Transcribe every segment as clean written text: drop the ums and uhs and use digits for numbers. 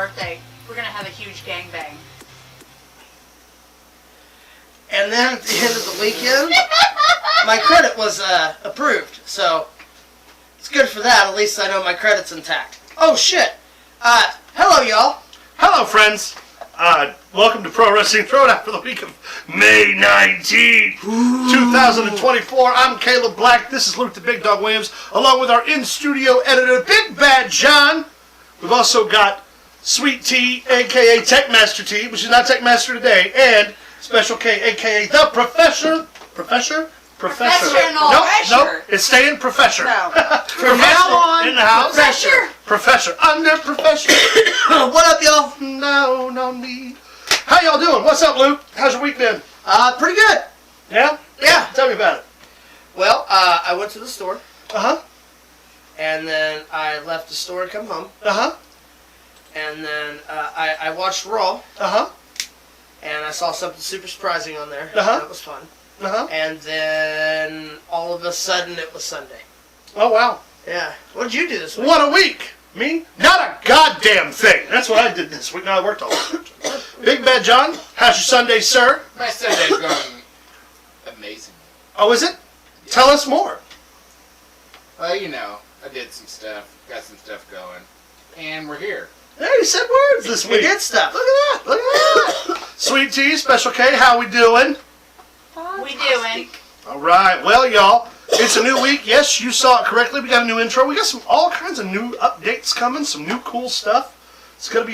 birthday. We're going to have a huge gangbang. And then at the end of the weekend, my credit was approved. So it's good for that. At least I know my credit's intact. Oh, shit. Hello, y'all. Hello, friends. Welcome to Pro Wrestling Throwdown for the week of May 19th, 2024. I'm Caleb Black. This is Luke the Big Dog Williams, along with our in-studio editor, Big Bad John. We've also got Sweet T, a.k.a. Techmaster T, which is not Techmaster today, and Special K, a.k.a. the Professor. Professor? No, it's staying Professor. No. From now on, in the house. Professor. Under Professor. What up, y'all? No need. How y'all doing? What's up, Luke? How's your week been? Pretty good. Yeah? Yeah. Tell me about it. Well, I went to the store, Uh-huh. and then I left the store and come home, Uh-huh. and then I watched Raw, Uh-huh. and I saw something super surprising on there. Uh-huh. That was fun. Uh-huh. And then all of a sudden it was Sunday. Oh, wow. Yeah. What did you do this week? What a week. Me? Not a goddamn thing. That's what I did this week. No, I worked all week. Big Bad John, how's your Sunday, sir? My Sunday's going amazing. Oh, is it? Tell us more. Well, you know, I did some stuff, got some stuff going, and we're here. Hey, you said words this We week. did stuff. Look at that. Look at that. Sweet Tea, Special K, how we doing? We doing. All right. Well, y'all, it's a new week. Yes, you saw it correctly. We got a new intro. We got all kinds of new updates coming. Some new cool stuff. It's gonna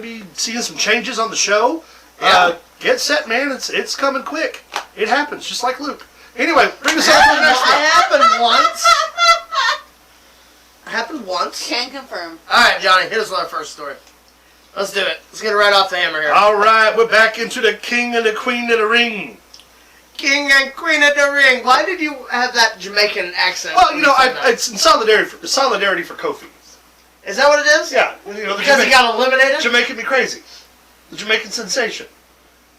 be seeing some changes on the show. Yeah. Get set, man. It's coming quick. It happens, just like Luke. Anyway, bring us up to the next one. It happened once. It happened once. Can confirm. All right, Johnny, hit us with our first story. Let's do it. Let's get it right off the hammer here. All right, we're back into the king and the queen of the ring. King and Queen of the Ring. Why did you have that Jamaican accent? Well, you know, it's in solidarity for Kofi. Is that what it is? Yeah, you know, Because he got eliminated? Jamaican me crazy. The Jamaican sensation.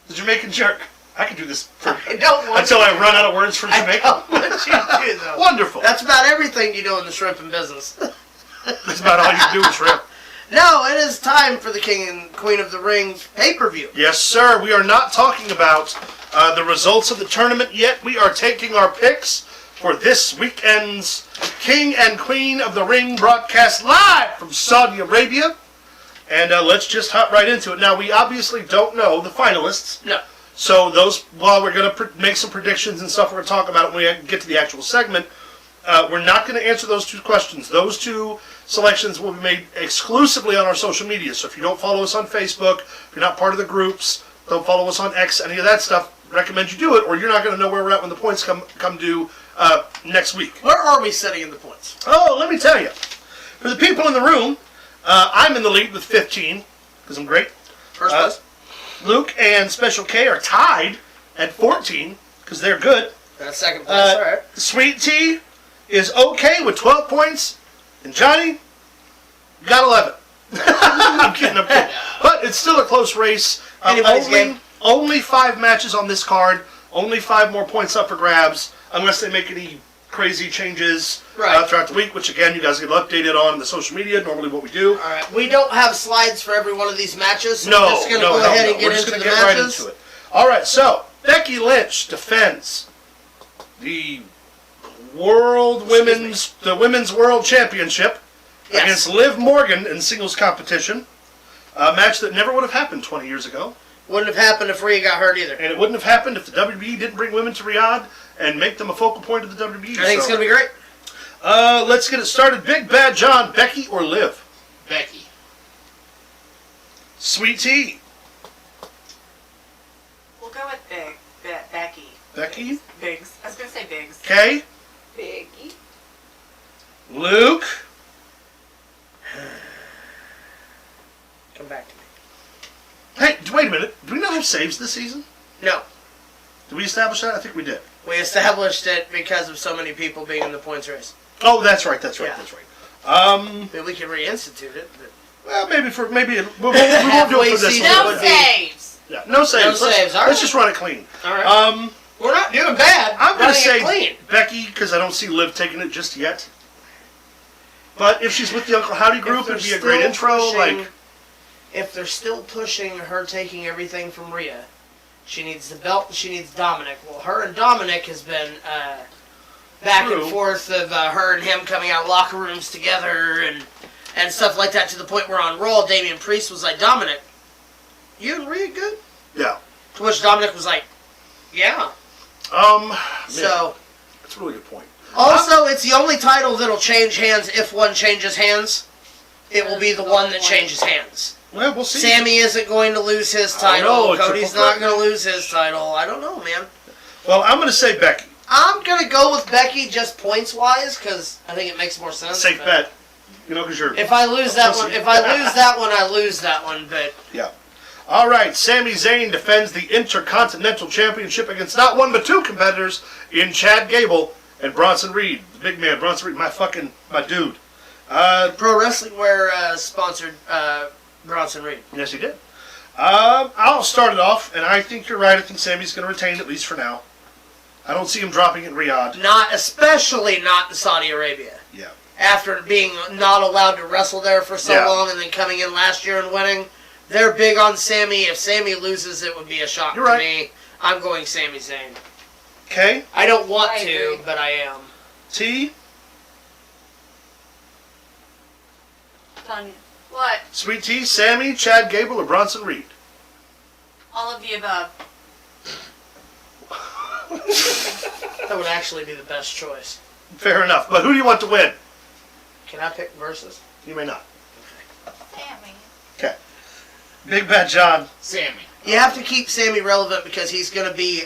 The Jamaican jerk. I could do this I don't want until to. I run out of words for I Jamaican. don't want you to do, though. Wonderful. That's about everything you do in the shrimping business. That's about all you can do is shrimp. No, it is time for the King and Queen of the Ring pay-per-view. Yes, sir. We are not talking about the results of the tournament yet. We are taking our picks for this weekend's King and Queen of the Ring broadcast live from Saudi Arabia. And let's just hop right into it. Now, we obviously don't know the finalists. No. So those, while we're going to make some predictions and stuff, we're going to talk about it when we get to the actual segment. We're not going to answer those two questions. Those two selections will be made exclusively on our social media. So if you don't follow us on Facebook, if you're not part of the groups, don't follow us on X, any of that stuff, recommend you do it, or you're not going to know where we're at when the points come due next week. Where are we setting in the points? Oh, let me tell you. For the people in the room, I'm in the lead with 15, because I'm great. First place. Luke and Special K are tied at 14, because they're good. That's second place, all right. Sweet Tea is okay with 12 points. And Johnny got 11. I'm kidding. But it's still a close race. Anybody's game. Only 5 matches on this card. Only 5 more points up for grabs. Unless they make any crazy changes throughout the week, which again, you guys get updated on the social media, normally what we do. All right. We don't have slides for every one of these matches. So No, we're just going to go ahead and get we're just into going the to get right matches. into it. All right, so Becky Lynch defends the women's world championship against Liv Morgan in singles competition. A match that never would have happened 20 years ago. Wouldn't have happened if Rhea got hurt either. And it wouldn't have happened if the WWE didn't bring women to Riyadh and make them a focal point of the WWE. I think it's going to be great. Let's get it started. Big Bad John, Becky or Liv? Becky. Sweet Tea. We'll go with Becky. Becky? Biggs. I was going to say Biggs. Kay? Biggie. Luke? Come back to me. Hey, wait a minute. Do we not have saves this season? No. Did we establish that? I think we did. We established it because of so many people being in the points race. Oh, that's right. Yeah. Maybe we can reinstitute it. But Well, we won't do it for this season one. No would be- saves. Yeah, no saves. No saves, all Let's right. just run it clean. All right. We're not doing bad. I'm going to Running it say clean. Becky because I don't see Liv taking it just yet. But if she's with the Uncle Howdy group, If it'd be they're a great still intro. pushing- if they're still pushing her taking everything from Rhea, she needs the belt and she needs Dominic. Well, her and Dominic has been back True. and forth of her and him coming out of locker rooms together and stuff like that, to the point where on Raw, Damian Priest was like, Dominic, you and Rhea good? Yeah. To which Dominic was like, yeah. So, that's a really good point. also, it's the only title that'll change hands if one changes hands. It will be the one that changes hands. Well, we'll see. Sammy isn't going to lose his I don't title. know, Cody's triple not threat. going to lose his title. I don't know, man. Well, I'm going to say Becky. I'm going to go with Becky just points-wise, because I think it makes more sense. Safe but bet. You know, because you're... If I lose that one, I lose that one, but... Yeah. All right, Sami Zayn defends the Intercontinental Championship against not one but two competitors in Chad Gable and Bronson Reed. The big man, Bronson Reed, my dude. Pro Wrestling Wear sponsored Bronson Reed. Yes, he did. I'll start it off, and I think you're right. I think Sammy's going to retain, at least for now. I don't see him dropping in Riyadh. Especially not in Saudi Arabia. Yeah. After being not allowed to wrestle there for so long and then coming in last year and winning. They're big on Sammy. If Sammy loses, it would be a shock You're to right. me. I'm going Sami Zayn. Okay. I don't want I to, agree. but I am. T. Tanya. What? Sweet T. Sammy, Chad Gable, or Bronson Reed? All of the above. That would actually be the best choice. Fair enough. But who do you want to win? Can I pick versus? You may not. Sammy. Okay. Big Bad John. Sammy. You have to keep Sammy relevant because he's going to be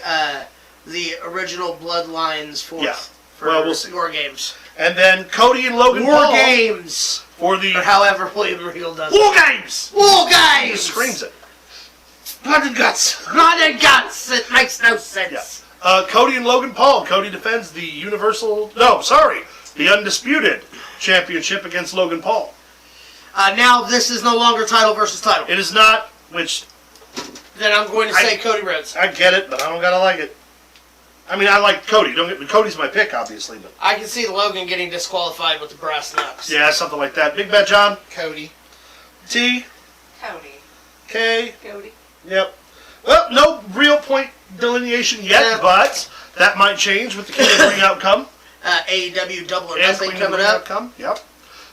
the original Bloodlines for, Yeah. for Well, we'll see. War Games. And then Cody and Logan War Paul Games! for the Or however William Regal does it. War Games. War He Games! just screams it. Blood and guts! Blood and guts! It makes no sense. Cody and Logan Paul. Cody defends the the Undisputed Championship against Logan Paul. Now this is no longer title versus title. It is not, which Then I'm going to say Cody Rhodes. I get it, but I don't gotta like it. I mean, I like Cody. Don't get me. Cody's my pick, obviously, but I can see Logan getting disqualified with the brass knucks. yeah, something like that. Big Bet John. Cody. T. Cody. K. Cody. Yep. Well, no real point delineation yet, Yeah. but that might change with the King of the Ring outcome. AEW Double or And Nothing Queen of the coming Ring up. outcome. Yep.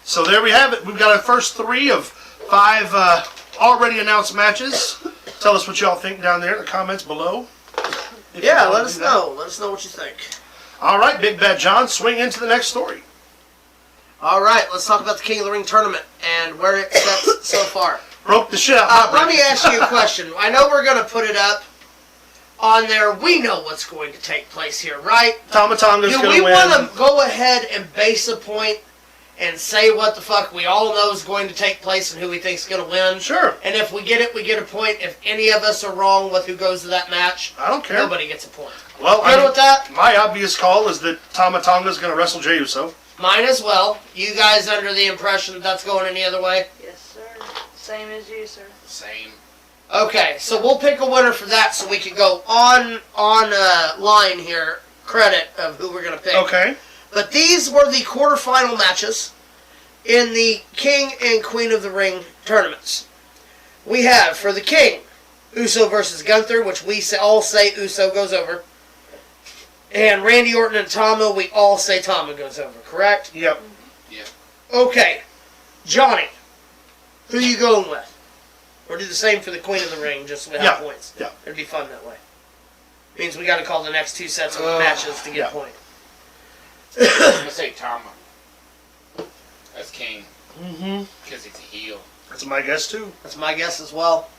So there we have it. We've got our first 3 of 5 already announced matches. Tell us what y'all think down there in the comments below. If you Yeah, wanna let do us that. know. Let us know what you think. All right, Big Bad John, swing into the next story. All right, let's talk about the King of the Ring tournament and where it sets so far. Broke the shit out. Let me ask you a question. I know we're going to put it up on there. We know what's going to take place here, right? Tomatonga's Do going we to win. want to go ahead and base a point and say what the fuck we all know is going to take place and who we think is going to win? Sure. And if we get it, we get a point. If any of us are wrong with who goes to that match, I don't care. nobody gets a point. Well, Good with that? my obvious call is that Tomatonga's going to wrestle Jey Uso. Mine as well. You guys under the impression that that's going any other way? Yes, sir. Same as you, sir. Same. Okay, so we'll pick a winner for that so we can go on line here, credit of who we're going to pick. Okay. But these were the quarterfinal matches in the King and Queen of the Ring tournaments. We have, for the King, Uso versus Gunther, which we all say Uso goes over. And Randy Orton and Tama, we all say Tama goes over, correct? Yep. Okay, Johnny, who you going with? Or do the same for the Queen of the Ring, just without points. Yeah. It'd be fun that way. Means we got to call the next 2 sets of matches to get a point. I'm going to say Tama. As king. Mm-hmm. Because he's a heel. That's my guess, too. That's my guess as well.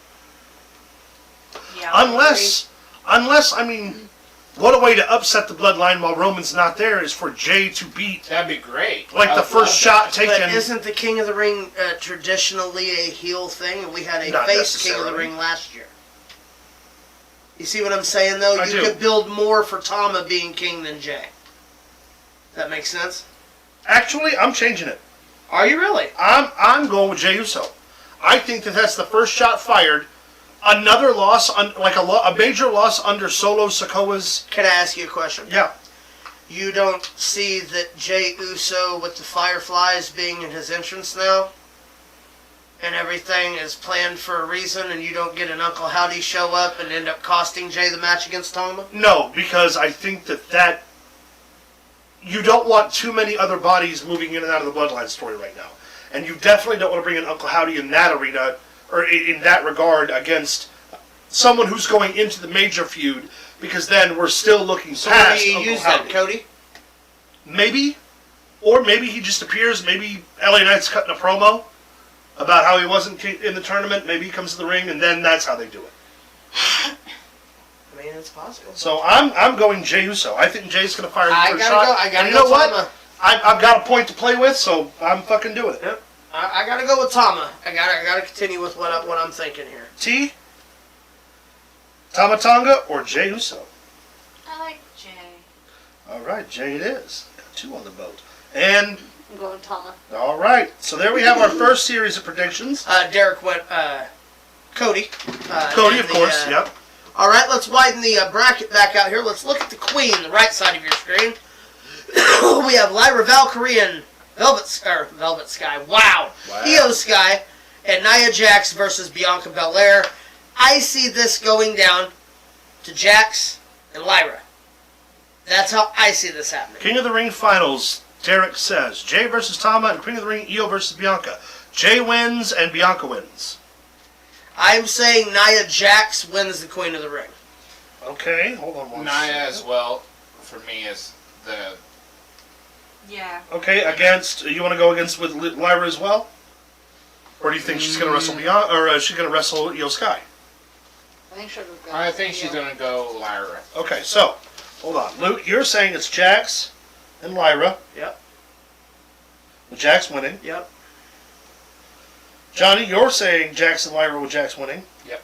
Yeah. Unless, I mean, what a way to upset the bloodline while Roman's not there is for Jay to beat, That'd be great. like, I the would first love shot taken. But isn't the King of the Ring traditionally a heel thing? And we had a Not face King of the necessarily. Ring last year. You see what I'm saying, though? I You do. could build more for Tama being king than Jay. That makes sense? Actually, I'm changing it. Are you really? I'm going with Jey Uso. I think that's the first shot fired. Another loss, a major loss under Solo Sikoa's. Can I ask you a question? Yeah. You don't see that Jey Uso with the Fireflies being in his entrance now? and everything is planned for a reason, and you don't get an Uncle Howdy show up and end up costing Jay the match against Tama? No, because I think that you don't want too many other bodies moving in and out of the Bloodline story right now. And you definitely don't want to bring in Uncle Howdy in that arena, or in that regard, against someone who's going into the major feud, because then we're still looking So where past do you Uncle use Howdy. that, Cody? Maybe. Or maybe he just appears. Maybe LA Knight's cutting a promo about how he wasn't in the tournament. Maybe he comes to the ring, and then that's how they do it. I mean, it's possible. So I'm going Jey Uso. I think Jay's going to fire I the first gotta shot. go. I gotta and you go know what? Tama. I've got a point to play with, so I'm fucking doing it. Yep. I gotta go with Tama. I gotta continue with what I'm thinking here. T, Tama Tonga, or Jey Uso? I like Jay. All right, Jay it is. Got two on the boat. And, I'm going Tama. all right. So there we have our first series of predictions. Derek went, Cody. Cody, and of course, yep. All right, let's widen the bracket back out here. Let's look at the queen, the right side of your screen. We have Lyra Valkyrie and Velvet Sky. Wow. Io Sky and Nia Jax versus Bianca Belair. I see this going down to Jax and Lyra. That's how I see this happening. King of the Ring finals, Derek says. Jay versus Tama and Queen of the Ring, Io versus Bianca. Jay wins and Bianca wins. I'm saying Nia Jax wins the Queen of the Ring. Okay, hold on one Nia second. as well, for me, is the... Yeah. Okay, against, you want to go against with Lyra as well? Or do you think she's going to wrestle Bianca, or she's going to wrestle Io Sky? I think she'll go. I think she's going to go Lyra. Okay, so, hold on. Luke, you're saying it's Jax and Lyra. Yep. With Jax winning. Yep. Johnny, you're saying Jax and Lyra with Jax winning. Yep.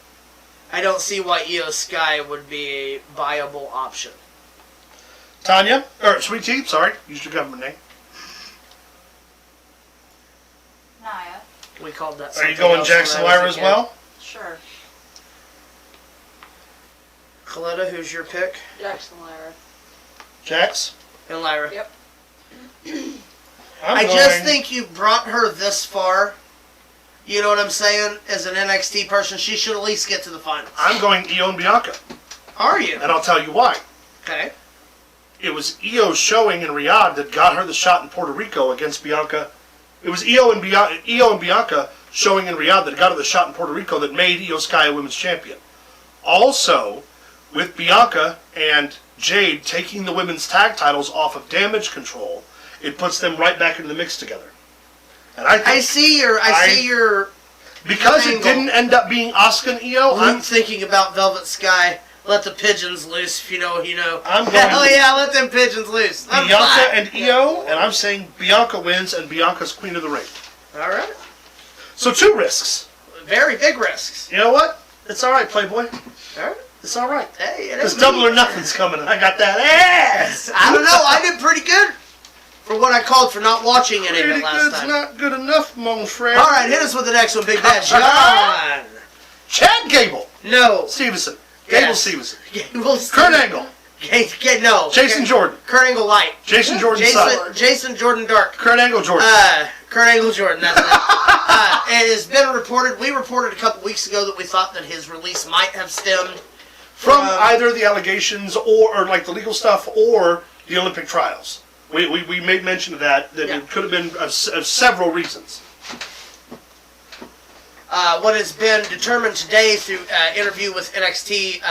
I don't see why Io Sky would be a viable option. Tanya, or Sweet Tea, sorry, used your government name. Naya. We called that Are something you going else Jax when and I was Lyra a as kid. well? Sure. Coletta, who's your pick? Jackson Lyra. Jax? And Lyra. Yep. I'm I going, just think you brought her this far. You know what I'm saying? As an NXT person, she should at least get to the finals. I'm going Io and Bianca. Are you? And I'll tell you why. Okay. It was Io's showing in Riyadh that got her the shot in Puerto Rico against Bianca. It was Io and Bianca showing in Riyadh that got her the shot in Puerto Rico that made Io Sky a women's champion. Also, with Bianca and Jade taking the women's tag titles off of Damage Control, it puts them right back into the mix together. And I think I see your because it angle. didn't end up being Asuka and Io, I'm thinking about Velvet Sky. Let the pigeons loose, if you know what you know. I'm going Hell yeah, let them pigeons loose. I'm Bianca fine. and Io, and I'm saying Bianca wins and Bianca's Queen of the Ring. All right. So 2 risks. Very big risks. You know what? It's all right, Playboy. All right. It's all right. Hey, it Because ain't Double me. or Nothing's coming, and I got that ass. I don't know. I did pretty good for what I called for not watching any of Pretty it last good's time. not good enough, mon frere. All right, hit us with the next one, Big Bad John. Chad Gable. No. Stevenson. Gable Yes. Stevenson. Gable Kurt Angle. No. Jason Jordan. Kurt Angle Light. Jason Jordan's son. Jason Jordan Dark. Kurt Angle Jordan. Kurt Angle Jordan. That's it. It has been reported. We reported a couple weeks ago that we thought that his release might have stemmed From either the allegations or like the legal stuff or the Olympic trials. We made mention of that Yeah. it could have been of several reasons. what has been determined today through interview with NXT,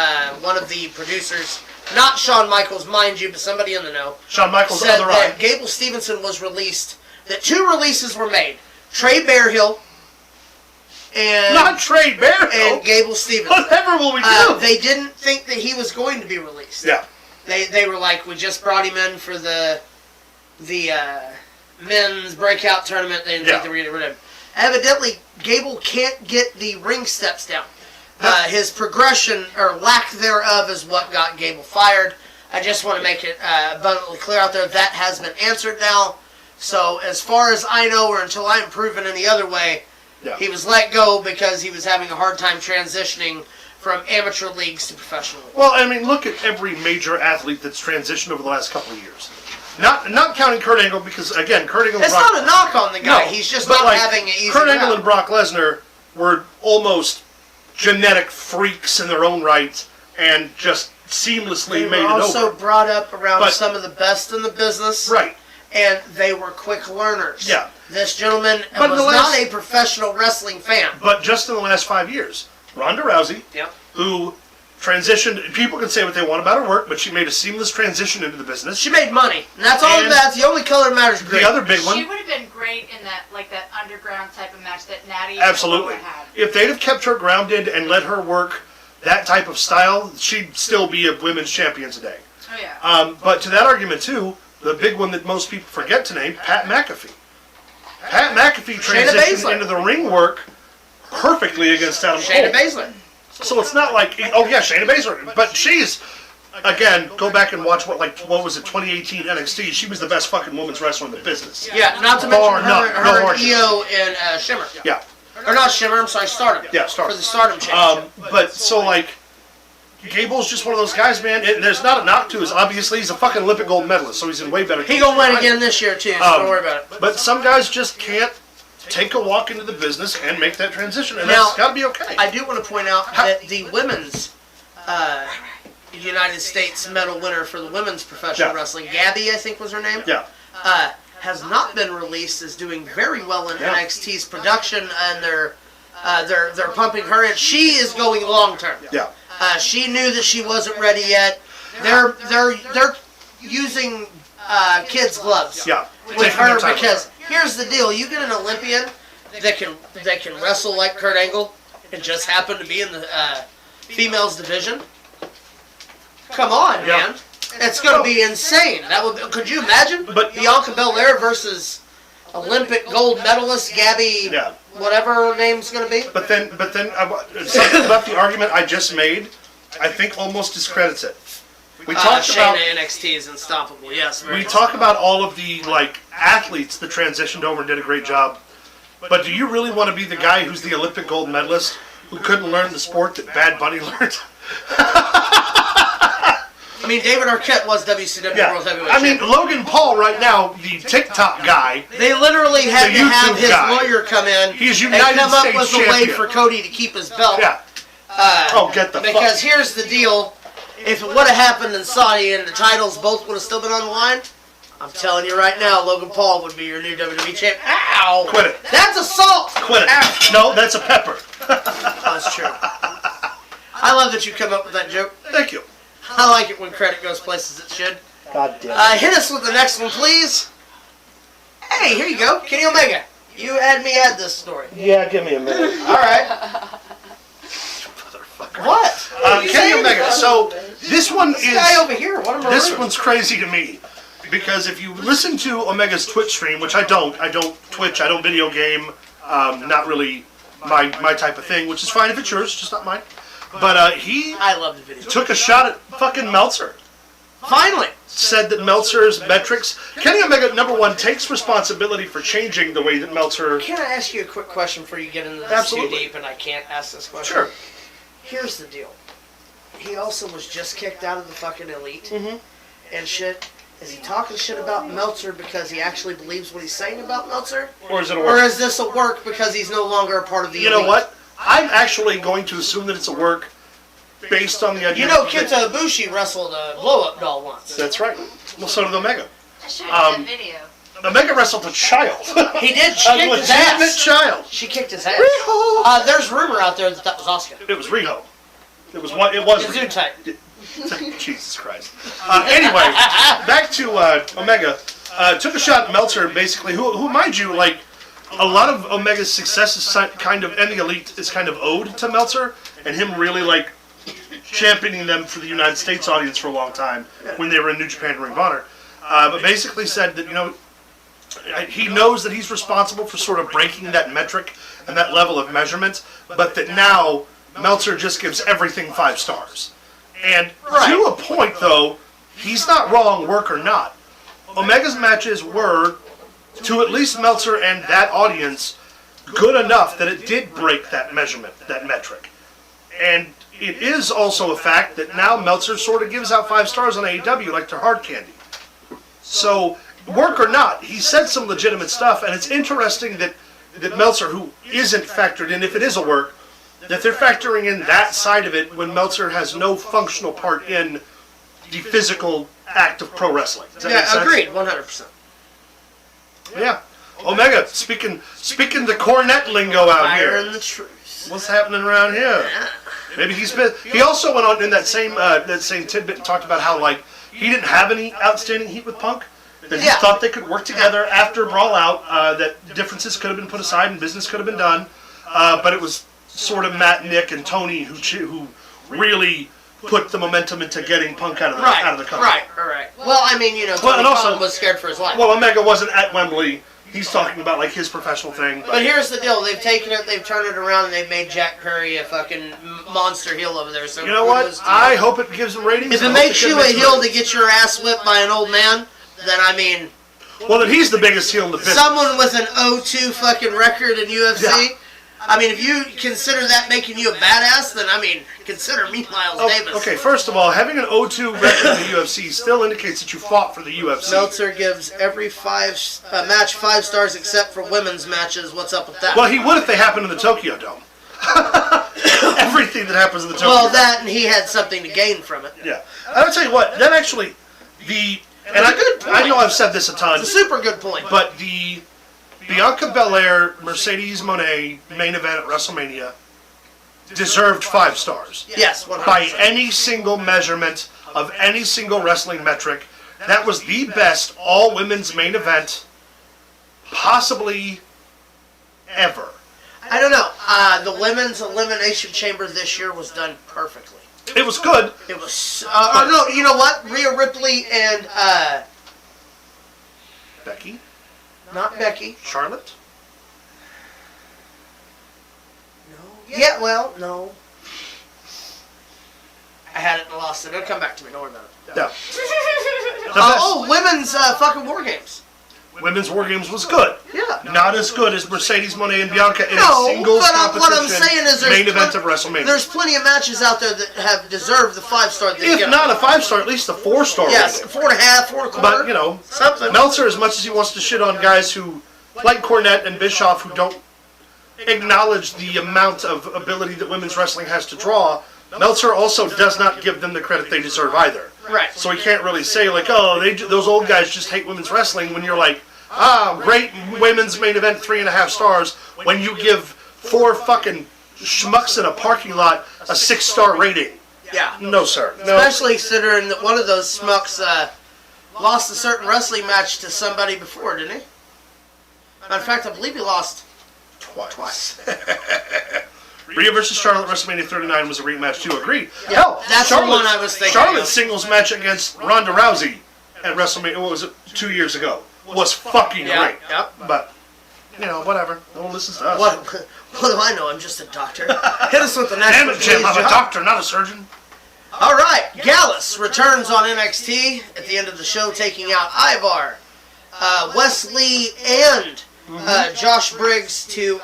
one of the producers, not Shawn Michaels, mind you, but somebody in the know, Shawn Michaels' said other that eye. Gable Stevenson was released, that 2 releases were made. Trey Bearhill and, Not Trey Bearhill. and Gable Stevenson. Whatever will we do? They didn't think that he was going to be released. Yeah. They were like, we just brought him in for the men's breakout tournament. They didn't think they were going to get rid of him. Evidently, Gable can't get the ring steps down. His progression, or lack thereof, is what got Gable fired. I just want to make it abundantly clear out there that has been answered now. So as far as I know, or until I'm proven any other way, he was let go because he was having a hard time transitioning from amateur leagues to professional leagues. Well, I mean, look at every major athlete that's transitioned over the last couple of years. Not counting Kurt Angle, because again, Kurt Angle. It's not a knock on the guy. He's just not having an easy Kurt Angle route. and Brock Lesnar were almost genetic freaks in their own right, and just seamlessly made it over. Also brought up around some of the best in the business. Right. And they were quick learners. Yeah. This gentleman was not a professional wrestling fan. But just in the last 5 years, Ronda Rousey, who transitioned, people can say what they want about her work, but she made a seamless transition into the business. She made money. And that's all that's the only color that matters. The other big one. She would have been great in that underground type of match that Natty Absolutely. had. If they'd have kept her grounded and let her work that type of style, she'd still be a women's champion today. Oh yeah. But to that argument too, the big one that most people forget to name, Pat McAfee. Pat McAfee transitioned into the ring work perfectly against Adam Cole. Shayna Baszler. So it's not like, oh yeah, Shayna Baszler, but she's, again, go back and watch what was it, 2018 NXT. She was the best fucking women's wrestler in the business. Yeah, not to mention her and Io and Shimmer. Yeah. Or not Shimmer, I'm sorry, Stardom. Yeah, Stardom. For the Stardom championship. But so like, Gable's just one of those guys, man. There's not a knock to his. Obviously, he's a fucking Olympic gold medalist, so he's in way better. He gonna win again this year too. So don't worry about it. But some guys just can't take a walk into the business and make that transition, and that's got to be okay. I do want to point out that the women's United States medal winner for the women's professional wrestling, Gabby, I think was her name. Yeah. Has not been released. Is doing very well in NXT's production, and they're pumping her in. She is going long term. Yeah. She knew that she wasn't ready yet. They're using kids' gloves with her because here's the deal: you get an Olympian that can wrestle like Kurt Angle and just happen to be in the females division. Come on, man! It's going to be insane. Could you imagine? But Bianca Belair versus Olympic gold medalist Gabby. Yeah. Whatever her name's going to be. But then something about the argument I just made, I think almost discredits it. We talked about Shayna NXT is unstoppable. Yes. We talk about all of the athletes that transitioned over and did a great job. But do you really want to be the guy who's the Olympic gold medalist who couldn't learn the sport that Bad Bunny learned? I mean, David Arquette was WCW World Heavyweight Champion. Logan Paul right now, the TikTok guy. They literally had to have his lawyer come in He's and United come up States with a way champion. for Cody to keep his belt. Yeah. Get the fuck. Because here's the deal. If it would have happened in Saudi and the titles both would have still been on the line, I'm telling you right now, Logan Paul would be your new WWE champion. Ow! Quit it. That's assault! Quit it. Ow. No, that's a pepper. That's true. I love that you come up with that joke. Thank you. I like it when credit goes places it should. God damn it. Hit us with the next one, please. Hey, here you go. Kenny Omega. You had me add this story. Yeah, give me a minute. All right. What? Kenny Omega. So this one This guy over here. What am I This rude? one's crazy to me. Because if you listen to Omega's Twitch stream, which I don't Twitch, I don't video game, not really my type of thing, which is fine if it's yours, just not mine. But I love the video. took a shot at fucking Meltzer. Finally. Said that Meltzer's metrics... Kenny Omega, number one, takes responsibility for changing the way that Meltzer... Can I ask you a quick question before you get into this Absolutely. too deep and I can't ask this question? Sure. Here's the deal. He also was just kicked out of the fucking Elite and shit. Is he talking shit about Meltzer because he actually believes what he's saying about Meltzer? Or is it a Or work? is this a work because he's no longer a part of the You Elite? know what? I'm actually going to assume that it's a work based on the idea... You know, that- Kenta Ibushi wrestled a blow-up doll once. That's right. Well, so did Omega. I showed you that video. Omega wrestled a child. He did. She A kicked his legitimate ass. child. She kicked his ass. Riho. There's rumor out there that was Asuka. It was Riho. It was what? It was Zoom Riho. type. Jesus Christ. Anyway, back to Omega. Took a shot at Meltzer, basically, who, mind you, like, a lot of Omega's success is kind of, and the Elite is kind of owed to Meltzer, and him really, like, championing them for the United States audience for a long time when they were in New Japan and Ring of Honor. But basically said that, you know, he knows that he's responsible for sort of breaking that metric and that level of measurement, but that now Meltzer just gives everything 5 stars. And to a point, though, he's not wrong, work or not. Omega's matches were, to at least Meltzer and that audience, good enough that it did break that measurement, that metric. And it is also a fact that now Meltzer sort of gives out 5 stars on AEW like they're hard candy. So, work or not, he said some legitimate stuff, and it's interesting that Meltzer, who isn't factored in, if it is a work, that they're factoring in that side of it when Meltzer has no functional part in the physical act of pro wrestling. Does that make sense? Agreed, 100%. Yeah. Omega, speaking the cornet lingo out Fire here. in the truth. What's happening around here? Maybe he's been. He also went on in that same tidbit and talked about how like he didn't have any outstanding heat with Punk. That he thought they could work together after Brawl Out. That differences could have been put aside and business could have been done. But it was sort of Matt, Nick, and Tony who really put the momentum into getting Punk out of the company. Right. Well, I mean, you know, Tony Khan was scared for his life. Well, Omega wasn't at Wembley. He's talking about like his professional thing. But here's the deal: they've taken it, they've turned it around, and they've made Jack Perry a fucking monster heel over there. So you know what? I hope it gives him ratings. If it makes you a heel to get your ass whipped by an old man, then I mean, well, then he's the biggest heel in the business. someone with an 0-2 fucking record in UFC. Yeah. I mean, if you consider that making you a badass, then I mean, consider me Miles Davis. Okay, first of all, having an 0-2 record in the UFC still indicates that you fought for the UFC. Meltzer gives every match 5 stars except for women's matches. What's up with that? Well, he would if they happened in the Tokyo Dome. Everything that happens in the Tokyo Dome. that and he had something to gain from it. Yeah. I'll tell you what, that actually, I know I've said this a ton. It's a super good point. But the Bianca Belair, Mercedes Moné main event at WrestleMania deserved 5 stars. Yes, 100%. By any single measurement of any single wrestling metric. That was the best all-women's main event possibly ever. I don't know. The women's elimination chamber this year was done perfectly. It was good. It was. No, you know what? Rhea Ripley and Becky? not Becky. Charlotte? No. Yeah. Well, no. I had it and lost it. It'll come back to me. Don't worry about it. Yeah. Women's fucking War Games. Women's War Games was good. Yeah. Not as good as Mercedes Moné and Bianca in No, a singles but competition what I'm saying is main event of WrestleMania. There's plenty of matches out there that have deserved the 5-star. If not a 5-star, at least a 4-star. Yes, rating. 4.5, 4.25. But, you know, something. Meltzer, as much as he wants to shit on guys who, like Cornette and Bischoff, who don't acknowledge the amount of ability that women's wrestling has to draw, Meltzer also does not give them the credit they deserve either. Right. So he can't really say, like, oh, those old guys just hate women's wrestling, when you're like, great women's main event, 3.5 stars, when you give 4 fucking schmucks in a parking lot a 6-star rating. Yeah. No, sir. No. Especially considering that one of those schmucks lost a certain wrestling match to somebody before, didn't he? Matter of fact, I believe he lost twice. Rhea versus Charlotte WrestleMania 39 was a rematch too. Agreed. Yeah, Hell, that's the one I was thinking Charlotte's of. singles match against Ronda Rousey at WrestleMania, what was it, 2 years ago, was fucking great. Yep. But, you know, whatever. No one listens to us. What do I know? I'm just a doctor. Hit us with the next Damn one, it, Jim, please, I'm a John. doctor, not a surgeon. All right, Gallus returns on NXT at the end of the show, taking out Ivar, Wesley, and Josh Briggs to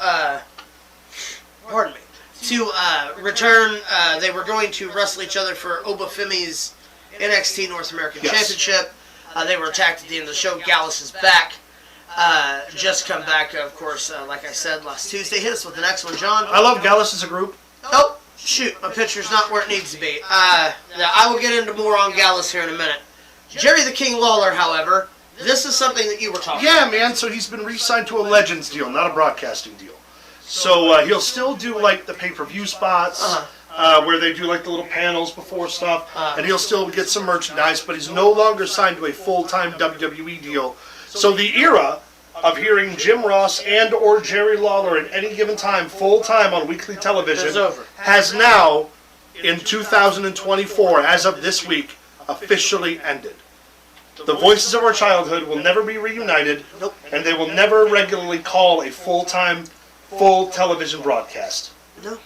return. They were going to wrestle each other for Obafemi's NXT North American Championship. They were attacked at the end of the show. Gallus is back. Just come back, of course, like I said, last Tuesday. Hit us with the next one, John. I love Gallus as a group. Oh, shoot. My picture's not where it needs to be. I will get into more on Gallus here in a minute. Jerry the King Lawler, however, this is something that you were talking about. Yeah, man, so he's been re-signed to a Legends deal, not a broadcasting deal. So he'll still do, like, the pay-per-view spots, where they do, like, the little panels before stuff, and he'll still get some merchandise, but he's no longer signed to a full-time WWE deal. So the era of hearing Jim Ross and or Jerry Lawler at any given time, full-time on weekly television, It's over. has now, in 2024, as of this week, officially ended. The voices of our childhood will never be reunited, Nope. and they will never regularly call a full-time, full television broadcast. No.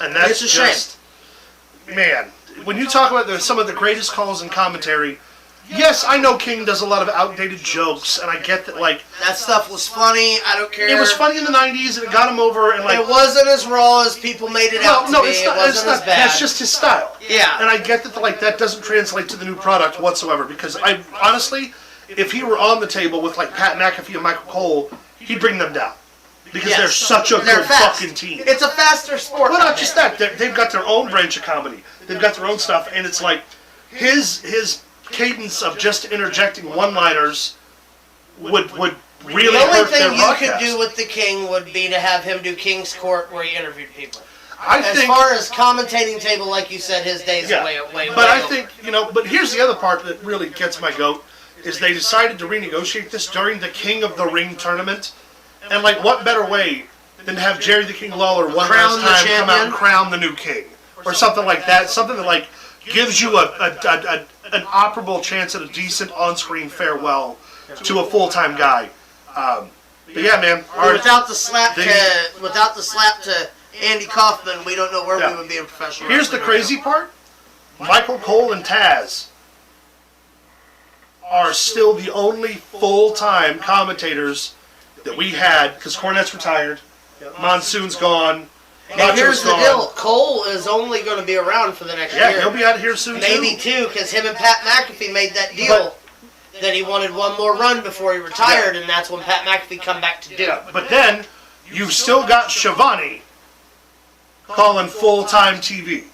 And that's It's a shame. just, man, when you talk about some of the greatest calls in commentary, yes, I know King does a lot of outdated jokes, and I get that, like, That stuff was funny. I don't care. it was funny in the 90s, and it got him over, and, like, It wasn't as raw as people made it out to no, be. it's It not, wasn't it's not, as bad. that's just his style. Yeah. And I get that, like, that doesn't translate to the new product whatsoever, because I, honestly, if he were on the table with like Pat McAfee and Michael Cole, he'd bring them down. Because Yes. they're such a They're good fast. fucking team. It's a faster sport. Well, not just that. They've got their own branch of comedy. They've got their own stuff, and it's like his cadence of just interjecting one-liners would really The only hurt their thing you could broadcast. do with the King would be to have him do King's Court where he interviewed people. I As think, far as commentating table, like you said, his days yeah, are way but I over. think, but here's the other part that really gets my goat, is they decided to renegotiate this during the King of the Ring tournament, and like, what better way than to have Jerry the King Lawler one Crown last the time come out champion? and crown the new king, or something like that, something that like gives you an operable chance at a decent on-screen farewell to a full-time guy. But yeah, man, Without the slap They- to Andy Kaufman, we don't know where Yeah. we would be in professional here's the wrestling right crazy part: Michael Cole and Taz are still the only full-time commentators that we had, because Cornette's retired, Monsoon's gone, now. And here's Nacho's the gone. deal: Cole is only going to be around for the next Yeah, year. he'll be out of here soon Maybe too. two, because him and Pat McAfee made that deal that he wanted one more run before he retired, and that's when Pat McAfee come back to do. Yeah, but then you've still got Shivani calling full-time TV.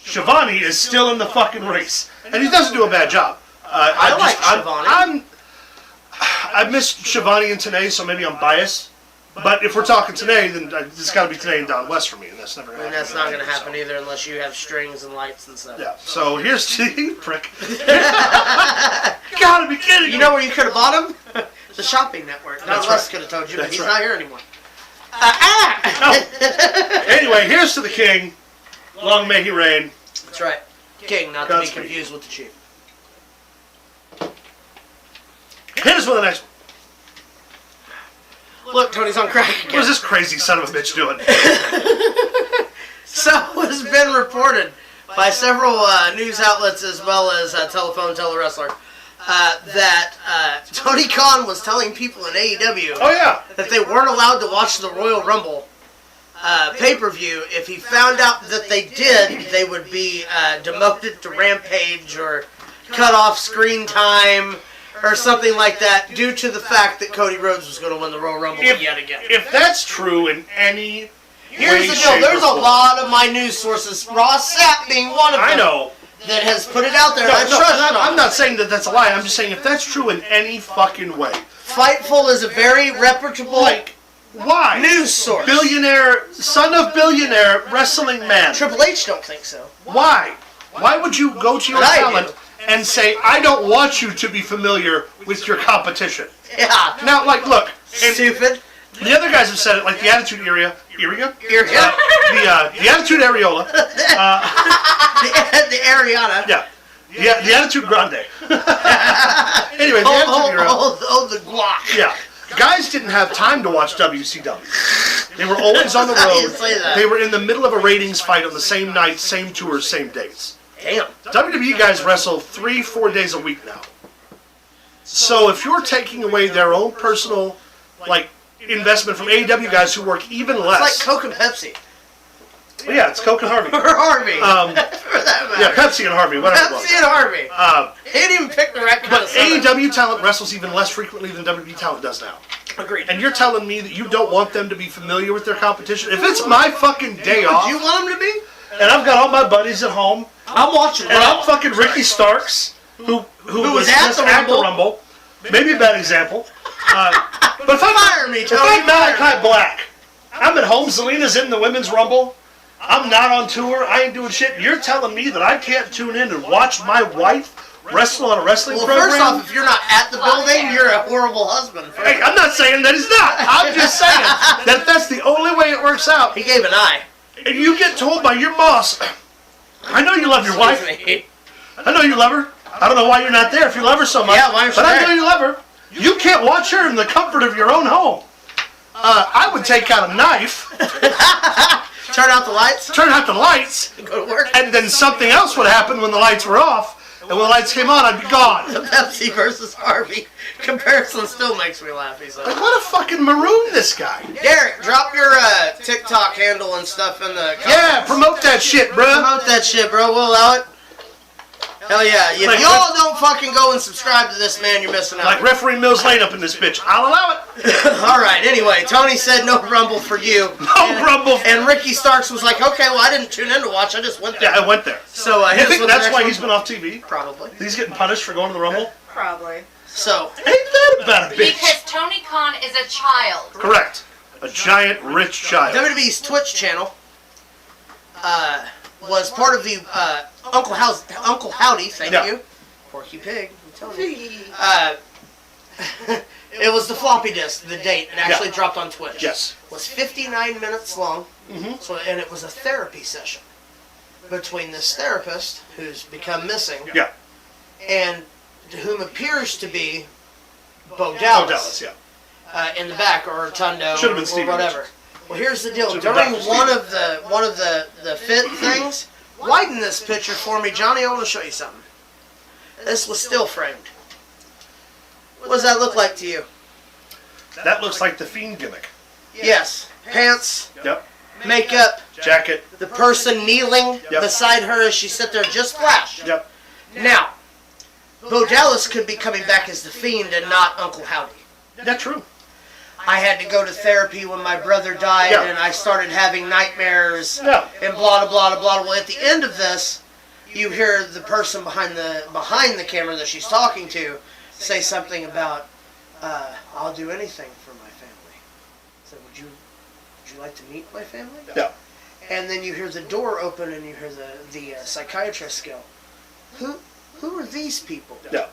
Shivani is still in the fucking race, and he doesn't do a bad job. I like Shivani. I miss Shivani and Tenay, so maybe I'm biased. But if we're talking Tenay, then it's got to be Tenay and Don West for me, and that's never going to And happen. that's not going to happen either unless you have strings and lights and stuff. Yeah, so here's the prick. You gotta be kidding me. You know where you could have bought him? The shopping network. Not That's Wes right. could have told you, but That's he's right. not here anymore. Anyway, here's to the king. Long may he reign. That's right. King, not to Godspeed. be confused with the chief. Hit us with the next one. Look, Tony's on crack What again. is this crazy son of a bitch doing? So it's been reported by several news outlets as well as Telephone Telewrestler that Tony Khan was telling people in AEW Oh yeah. that they weren't allowed to watch the Royal Rumble pay-per-view. If he found out that they did, they would be demoted to Rampage or cut off screen time or something like that due to the fact that Cody Rhodes was going to win the Royal Rumble yet again. If that's true in any Here's way, the shape, deal. There's or a form- lot of my news sources, Ross Sapp being one of them, I know. that has put it out there. No, and I trust I'm them. not saying that that's a lie. I'm just saying if that's true in any fucking way. Fightful is a very reputable Like, why? news source. Billionaire, son of billionaire, wrestling man. Triple H don't think so. Why? Why would you go to your But I talent do. and say, I don't want you to be familiar with your competition? Yeah. Now, like, look, and Stupid. the other guys have said it, like the Attitude Area, the Attitude Areola, the Ariana. yeah, the Attitude Grande. Anyway, the Attitude Era, The guac. yeah. Guys didn't have time to watch WCW. They were always on the I didn't road. say that. They were in the middle of a ratings fight on the same night, same tours, same dates. Damn. WWE guys wrestle 3-4 days a week now. So if you're taking away their own personal, like, investment from AEW guys who work even It's less. like Coke and Pepsi. Well, yeah, it's Coke and Harvey. Or Harvey. Um, for that matter. yeah, Pepsi and Harvey, whatever it was. Pepsi and Harvey. He didn't even pick the right kind But of soda. AEW talent wrestles even less frequently than WWE talent does now. Agreed. And you're telling me that you don't want them to be familiar with their competition? If it's my fucking day off, You want them to be? and I've got all my buddies at home, I'm watching and I'm Raw. fucking Ricky Starks, who was at just the at the Rumble. Rumble. Maybe a bad example. But if I'm Fire me, if Tony. I'm Fire Malachi Black, I'm at home, Zelina's in the Women's Rumble, I'm not on tour, I ain't doing shit, you're telling me that I can't tune in and watch my wife wrestle on a wrestling Well, program? first off, if you're not at the building, you're a horrible husband. Hey, I'm not saying that he's not. I'm just saying that if that's the only way it works out, He gave an eye. and you get told by your boss, I know you love your wife, Excuse me. I know you love her, I don't know why you're not there if you love her so much, Yeah, why aren't you but I know there? you love her. You can't watch her in the comfort of your own home. I would take out a knife, Turn out the lights. turn out the lights, Go to work. and then something else would happen when the lights were off, and when the lights came on, I'd be gone. The Pepsi versus Harvey comparison still makes me laugh. He said. Like, what a fucking maroon this guy. Derek, drop your TikTok handle and stuff in the comments. Yeah, promote that shit, bruh. Promote that shit, bro. We'll allow it. Hell yeah. If Like y'all don't fucking go and subscribe to this, man, you're missing out. Like referee Mills Lane up in this bitch. I'll allow it. Alright, anyway, Tony said no Rumble for you. No Rumble. And Ricky Starks was like, okay, well, I didn't tune in to watch, I just went there. Yeah, I went there. So, You his think was the that's next why one? he's been off TV? Probably. He's getting punished for going to the Rumble? Probably. So, Ain't that about a bitch? Because Tony Khan is a child. Correct. A giant rich child. WWE's Twitch channel was part of the Uncle Howdy, thank Yeah. you. Porky Pig, I'm telling you. It was the floppy disk, the date. It actually Yeah. dropped on Twitch. Yes. It was 59 minutes long. Mm-hmm. So, and it was a therapy session between this therapist who's become missing Yeah. and whom appears to be Bo Oh, Dallas, Dallas, yeah. in the back, or Rotundo, Should've been or Stevie whatever. Richards. Well, here's the deal. Should've been During Dr. one of the fit things, widen this picture for me, Johnny. I want to show you something. This was still framed. What does that look like to you? That looks like the Fiend gimmick. Yes, pants, Yep. makeup, Jacket. the person kneeling Yep. beside her as she sit there, just flash. Yep. Now, Bo Dallas could be coming back as the Fiend and not Uncle Howdy. That's true. I had to go to therapy when my brother died, Yeah. and I started having nightmares, Yeah. and blah, blah, blah, blah. Well, at the end of this, you hear the person behind the camera that she's talking to say something about, I'll do anything for my family. So would you like to meet my family? Yeah. And then you hear the door open, and you hear the psychiatrist go, who are these people? Yeah.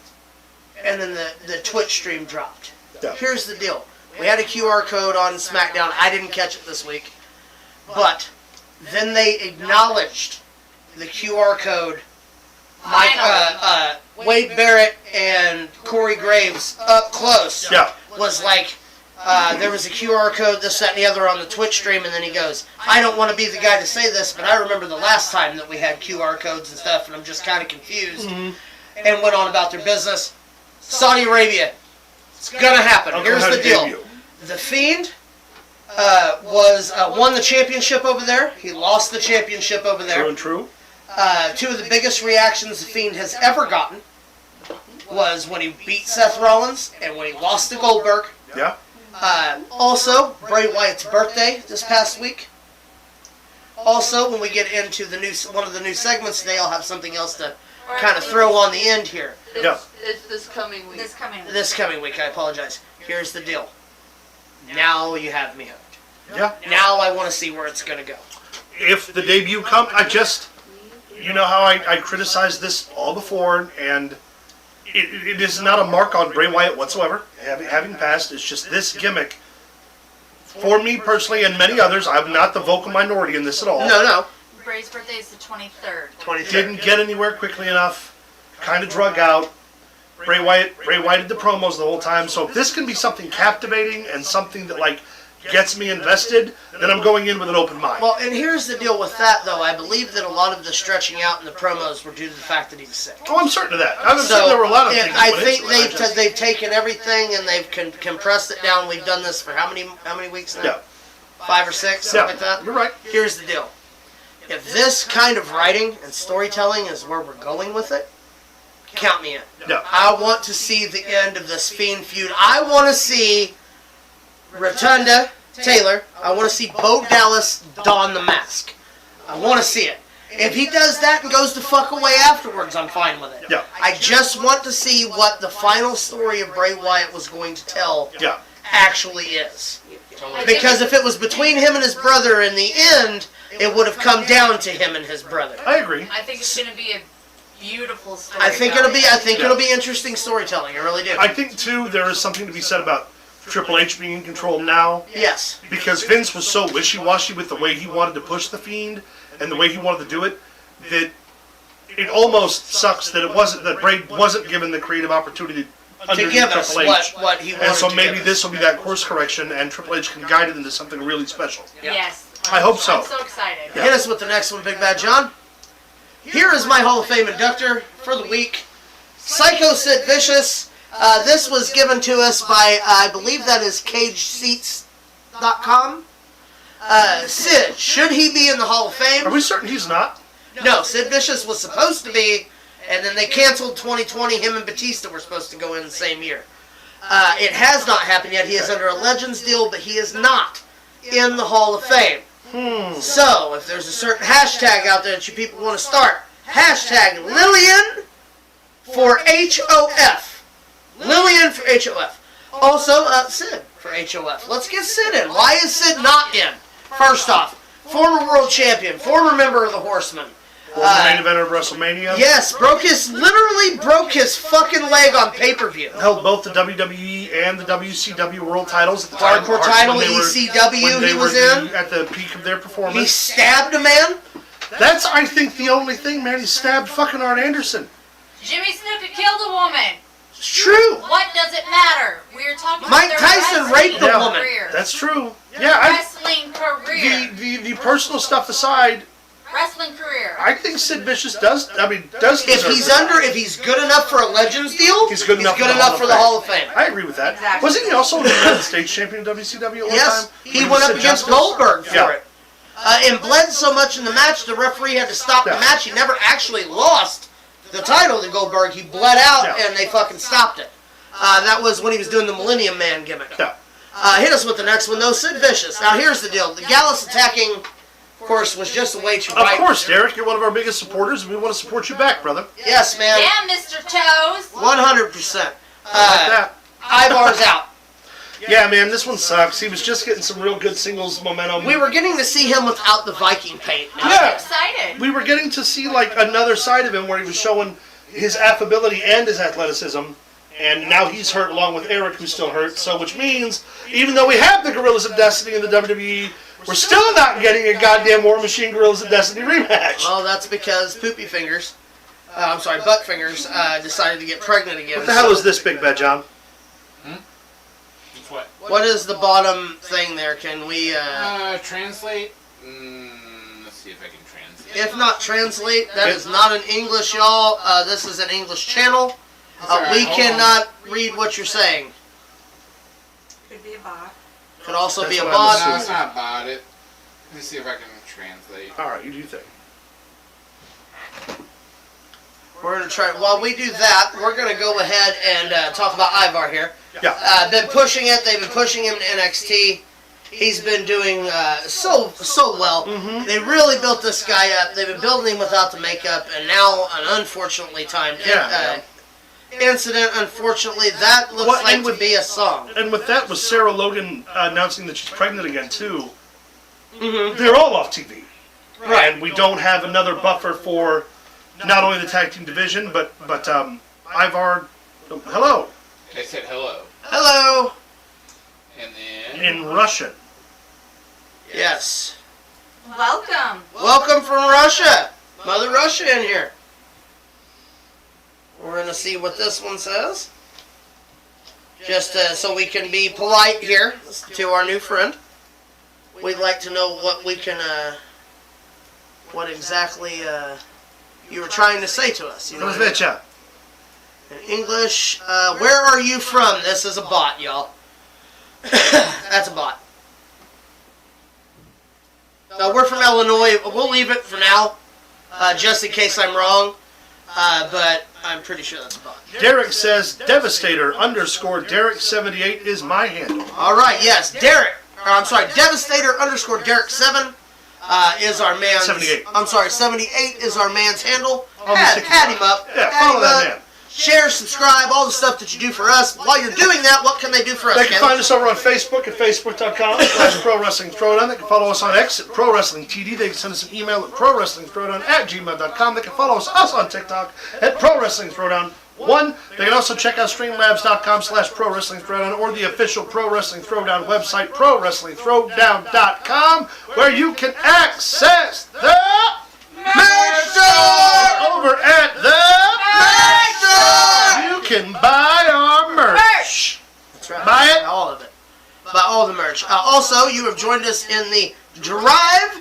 And then the Twitch stream dropped. Yeah. Here's the deal. We had a QR code on SmackDown. I didn't catch it this week. But then they acknowledged the QR code. Wade Barrett and Corey Graves up close Yeah. was like, there was a QR code, this, that, and the other on the Twitch stream, and then he goes, I don't want to be the guy to say this, but I remember the last time that we had QR codes and stuff, and I'm just kind of confused, and went on about their business. Saudi Arabia, it's gonna happen. Uncle Here's Howdy the deal. debut. The Fiend won the championship over there. He lost the championship over there. True and true. Two of the biggest reactions the Fiend has ever gotten was when he beat Seth Rollins and when he lost to Goldberg. Yeah. Also, Bray Wyatt's birthday this past week. Also, when we get into one of the new segments today, I'll have something else to kind of throw on the end here. Yeah. It's this coming week. This coming week, I apologize. Here's the deal. Now you have me hooked. Yeah. Now I want to see where it's going to go. If the debut comes, you know how I criticized this all before, and it is not a mark on Bray Wyatt whatsoever, having passed. It's just this gimmick, for me personally and many others, I'm not the vocal minority in this at all. No. Bray's birthday is the 23rd. 23rd. Didn't get anywhere quickly enough, kind of drug out. Bray Wyatt did the promos the whole time, so if this can be something captivating and something that, like, gets me invested, then I'm going in with an open mind. Well, and here's the deal with that, though. I believe that a lot of the stretching out in the promos were due to the fact that he was sick. Oh, I'm certain of that. I'm certain there were a lot of things. I that went think into it. they've taken everything and they've compressed it down. We've done this for how many weeks now? Yeah. 5 or 6, something like that. You're right. Here's the deal. If this kind of writing and storytelling is where we're going with it, count me in. Yeah. I want to see the end of this Fiend feud. I want to see Rotunda Taylor. I want to see Bo Dallas don the mask. I want to see it. If he does that and goes the fuck away afterwards, I'm fine with it. Yeah. I just want to see what the final story of Bray Wyatt was going to tell Yeah. actually is. Because if it was between him and his brother in the end, it would have come down to him and his brother. I agree. I think it's going to be a beautiful story. I think it'll be interesting storytelling. I really do. I think, too, there is something to be said about Triple H being in control now. Yes. Because Vince was so wishy-washy with the way he wanted to push the Fiend and the way he wanted to do it, that it almost sucks that Bray wasn't given the creative opportunity To underneath give us Triple H. what he wanted And so to maybe give this us. will be that course correction, and Triple H can guide it into something really special. Yeah. Yes. I hope so. I'm so excited. Hit us with the next one, Big Bad John. Here is my Hall of Fame inductor for the week. Psycho Sid Vicious. This was given to us by, I believe that is CageSeats.com. Sid, should he be in the Hall of Fame? Are we certain he's not? No, Sid Vicious was supposed to be, And then they canceled 2020. Him and Batista were supposed to go in the same year. It has not happened yet. He is under a Legends deal, but he is not in the Hall of Fame. So, if there's a certain hashtag out there that you people want to start, hashtag Lillian for HOF. Lillian for HOF. Also, Sid for HOF. Let's get Sid in. Why is Sid not in? First off, former world champion, former member of the Horsemen. Main eventer of WrestleMania. Yes, literally broke his fucking leg on pay-per-view. Held both the WWE and the WCW world titles at the time. Hardcore title, when they were- ECW, when they he was were in. at the peak of their He performance. stabbed a man. That's, I think, the only thing, man. He stabbed fucking Arn Anderson. Jimmy Snuka killed a woman. It's true. What does it matter? We're talking Mike about their Tyson wrestling raped a Yeah. woman. career. That's true. Their Yeah, wrestling career. the personal stuff aside, Wrestling career. I think Sid Vicious does If deserve he's it. if he's good enough for a Legends deal, He's good enough for the for the Hall of Fame. I agree with that. Exactly. Wasn't he also the United States champion of WCW at one Yes, time? he When went up Sid against Justice? Goldberg for Yeah. it. And bled so much in the match, the referee had to stop the Yeah. match. He never actually lost the title to Goldberg. He bled out, Yeah. and they fucking stopped it. That was when he was doing the Millennium Man gimmick. Yeah. Hit us with the next one, though. Sid Vicious. Now, here's the deal. The Gallus attacking, of course, was just a way to Of course, Derek, you're one of our biggest supporters, and we want to support you back, brother. Yes, man. Yeah, Mr. Toes. 100%. Like that. Ivar's out. Yeah, man, this one sucks. He was just getting some real good singles momentum. We were getting to see him without the Viking paint. I'm Yeah. excited. We were getting to see, like, another side of him where he was showing his affability and his athleticism. And now he's hurt along with Eric, who's still hurt. So, which means, even though we have the Gorillas of Destiny in the WWE, we're still not getting a goddamn War Machine Gorillas of Destiny rematch. Well, that's because Poopy Fingers, Butt Fingers, decided to get pregnant again. What the hell is this, Big Bad John? It's what? What is the bottom thing there? Can we, Translate? Let's see if I can translate. if not translate, that is not in English, y'all. This is an English channel. Alright, We hold cannot read what you're saying. Could be a bot. Could also That's be a what I'm bot. No, it's not about it. Let me see if I can translate. Alright, you do you think? We're going to try, while we do that, we're going to go ahead and talk about Ivar here. Yeah. Been pushing it. They've been pushing him to NXT. He's been doing so well. Mm-hmm. They really built this guy up. They've been building him without the makeup, and now an unfortunately timed incident. Unfortunately, that looks Well, like and to with- be a song. And with that, with Sarah Logan announcing that she's pregnant again, too, Mm-hmm. they're all off TV. Right. And we don't have another buffer for not only the tag team division, but Ivar. Hello. I said hello. Hello. And then... In Russian. Yes. Welcome. Welcome from Russia. Mother Russia in here. We're going to see what this one says. Just so we can be polite here to our new friend. We'd like to know what we can, what exactly you were trying to say to us. You know what I mean? Rozvecha. In English, where are you from? This is a bot, y'all. That's a bot. We're from Illinois. We'll leave it for now, just in case I'm wrong. But I'm pretty sure that's a bot. Derek says Devastator _ Derek78 is my handle. All right, yes, Derek. Devastator _ Derek 7 is our man's. 78. I'm sorry, 78 is our man's handle. Almost Add him up. Yeah, Add follow him that up. man. Share, subscribe, all the stuff that you do for us. While you're doing that, what can they do for us, They can Kevin? find us over on Facebook at facebook.com/ProWrestling Throwdown. They can follow us on X at ProWrestling TD. They can send us an email at ProWrestlingThrowdown@gmail.com. They can follow us on TikTok at ProWrestling Throwdown 1. They can also check out streamlabs.com/ProWrestling Throwdown or the official Pro Wrestling Throwdown website, ProWrestlingThrowdown.com, where you can access the Merch store! over at the Merch store! You can buy our merch. That's right. Buy it. All of it. Buy all the merch. Also, you have joined us in the drive.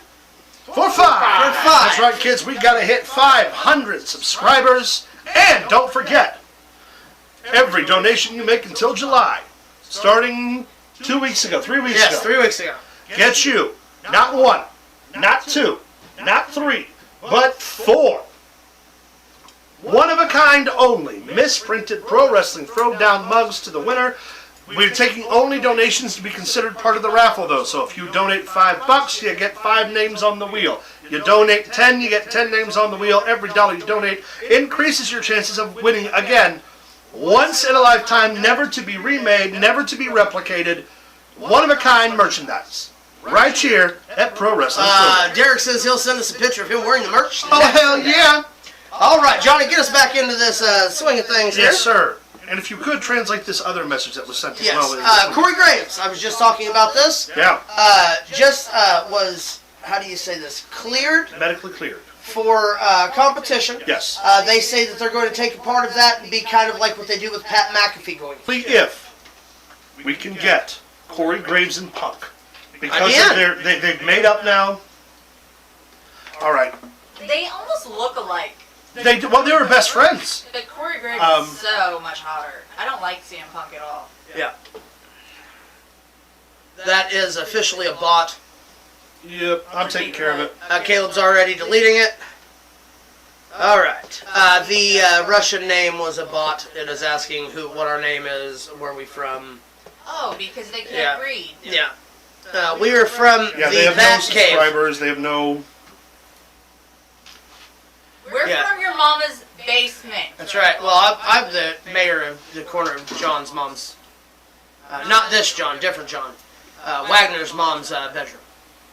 For five. For five. That's right, kids. We got to hit 500 subscribers. And don't forget, every donation you make until July, starting 2 weeks ago, 3 weeks Yes, ago, 3 weeks ago. gets you not 1, not 2, not 3, but 4 One of a kind only. Misprinted Pro Wrestling Throwdown mugs to the winner. We're taking only donations to be considered part of the raffle, though. So if you donate $5, you get 5 names on the wheel. You donate 10, you get 10 names on the wheel. Every dollar you donate increases your chances of winning again. Once in a lifetime, never to be remade, never to be replicated. One-of-a-kind merchandise. Right here at Pro Wrestling. Derek says he'll send us a picture of him wearing the merch. Oh, hell yeah. All right, Johnny, get us back into this swing of things here. Yes, sir. And if you could translate this other message that was sent as Yes. well. Corey Graves, I was just talking about this. Yeah. Was, how do you say this, cleared Medically cleared. for competition. Yes. They say that they're going to take a part of that and be kind of like what they do with Pat McAfee going. If we can get Corey Graves and Punk. Because Again. they've made up now. All right. They almost look alike. They were best friends. But Corey Graves is so much hotter. I don't like CM Punk at all. Yeah. That is officially a bot. Yep, I'm taking care of it. Caleb's already deleting it. All right. The Russian name was a bot. It is asking what our name is, where we from. Oh, because they can't read. Yeah. We are from Yeah, the they have no Bat Cave. subscribers. They have no. We're from your mama's basement. That's right. Well, I'm the mayor of the corner of John's mom's. Not this John, different John. Wagner's mom's bedroom.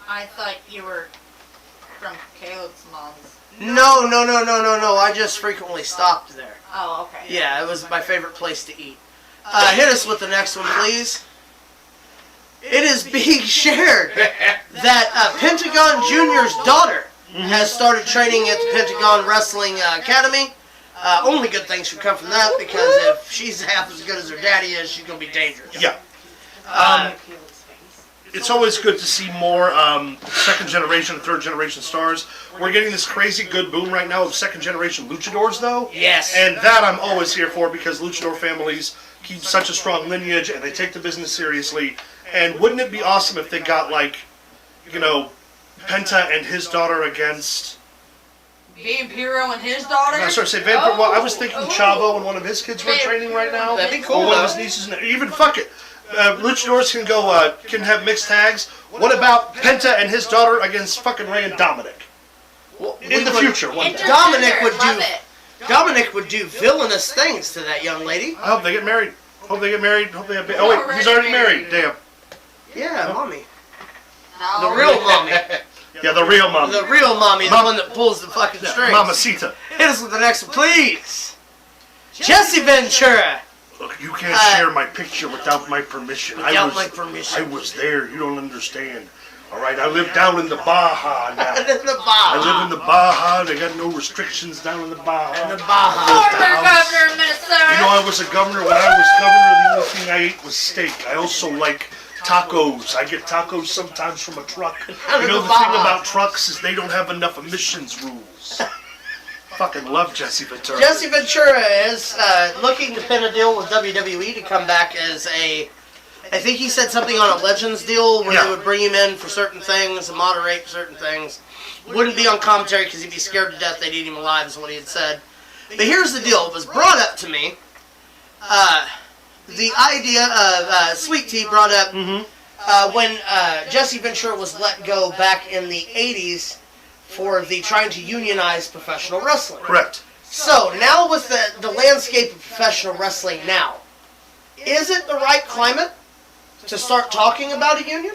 I thought you were from Caleb's mom's. No. I just frequently stopped there. Oh, okay. Yeah, it was my favorite place to eat. Hit us with the next one, please. It is being shared that Pentagon Jr.'s daughter has started training at the Pentagon Wrestling Academy. Only good things should come from that, because if she's half as good as her daddy is, she's going to be dangerous. Yeah. It's always good to see more second generation and third generation stars. We're getting this crazy good boom right now of second generation luchadors, though. Yes. And that I'm always here for, because luchador families keep such a strong lineage and they take the business seriously. And wouldn't it be awesome if they got, like, you know, Penta and his daughter against... Vampiro and his daughter? I started saying Vampiro. Well, I was thinking Chavo and one of his kids were training right now. That'd be cool, Or one of though. his nieces. Even fuck it. Luchadors can go, can have mixed tags. What about Penta and his daughter against fucking Ray and Dominic? Well, In the future, one day. Dominic would Love do- it. Dominic would do villainous things to that young lady. I hope they get married. Hope they get married. Hope they have. Oh wait, he's already married. Damn. Yeah, mommy. No. The real mommy. Yeah, the real mom. The real mommy, the one that pulls the fucking strings. Mamacita. Hit us with the next one, please. Jesse Ventura. Look, you can't share my picture without my permission. Without my permission. I was there. You don't understand. All right, I live down in the Baja now. In the I Baja. live in the Baja. They got no restrictions down in the Baja. In the Baja. Former governor of Minnesota. You know, I was a governor. When I was governor, the only thing I ate was steak. I also like tacos. I get tacos sometimes from a truck. You know, the thing about trucks is they don't have enough emissions rules. Fucking love Jesse Ventura. Jesse Ventura is looking to pin a deal with WWE to come back as a... I think he said something on a Legends deal where they would bring him in for certain things and moderate certain things. Wouldn't be on commentary because he'd be scared to death they'd eat him alive is what he had said. But here's the deal. It was brought up to me. The idea of Sweet Tea brought up when Jesse Ventura was let go back in the 80s for the trying to unionize professional wrestling. Correct. So now with the landscape of professional wrestling now, is it the right climate to start talking about a union?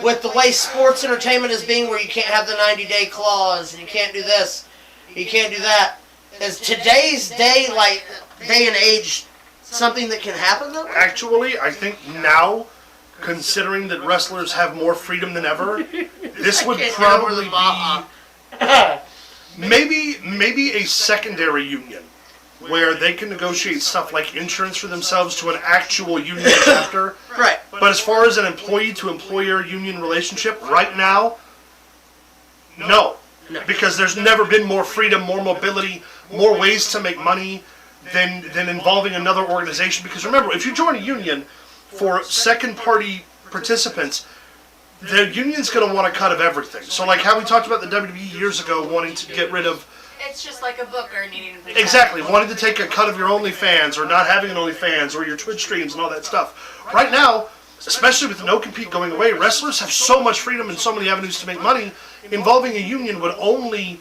With the way sports entertainment is being, where you can't have the 90-day clause and you can't do this, you can't do that. Is today's day, like day and age, something that can happen though? Actually, I think now, considering that wrestlers have more freedom than ever, this would probably be maybe a secondary union where they can negotiate stuff like insurance for themselves to an actual union chapter. Right. But as far as an employee to employer union relationship, right now, no. Because there's never been more freedom, more mobility, more ways to make money than involving another organization. Because remember, if you join a union for second party participants, the union's going to want a cut of everything. So like how we talked about the WWE years ago wanting to get rid of It's just like a booker needing to be Exactly. Wanting to take a cut of your OnlyFans or not having an OnlyFans or your Twitch streams and all that stuff. Right now, especially with the no compete going away, wrestlers have so much freedom and so many avenues to make money. Involving a union would only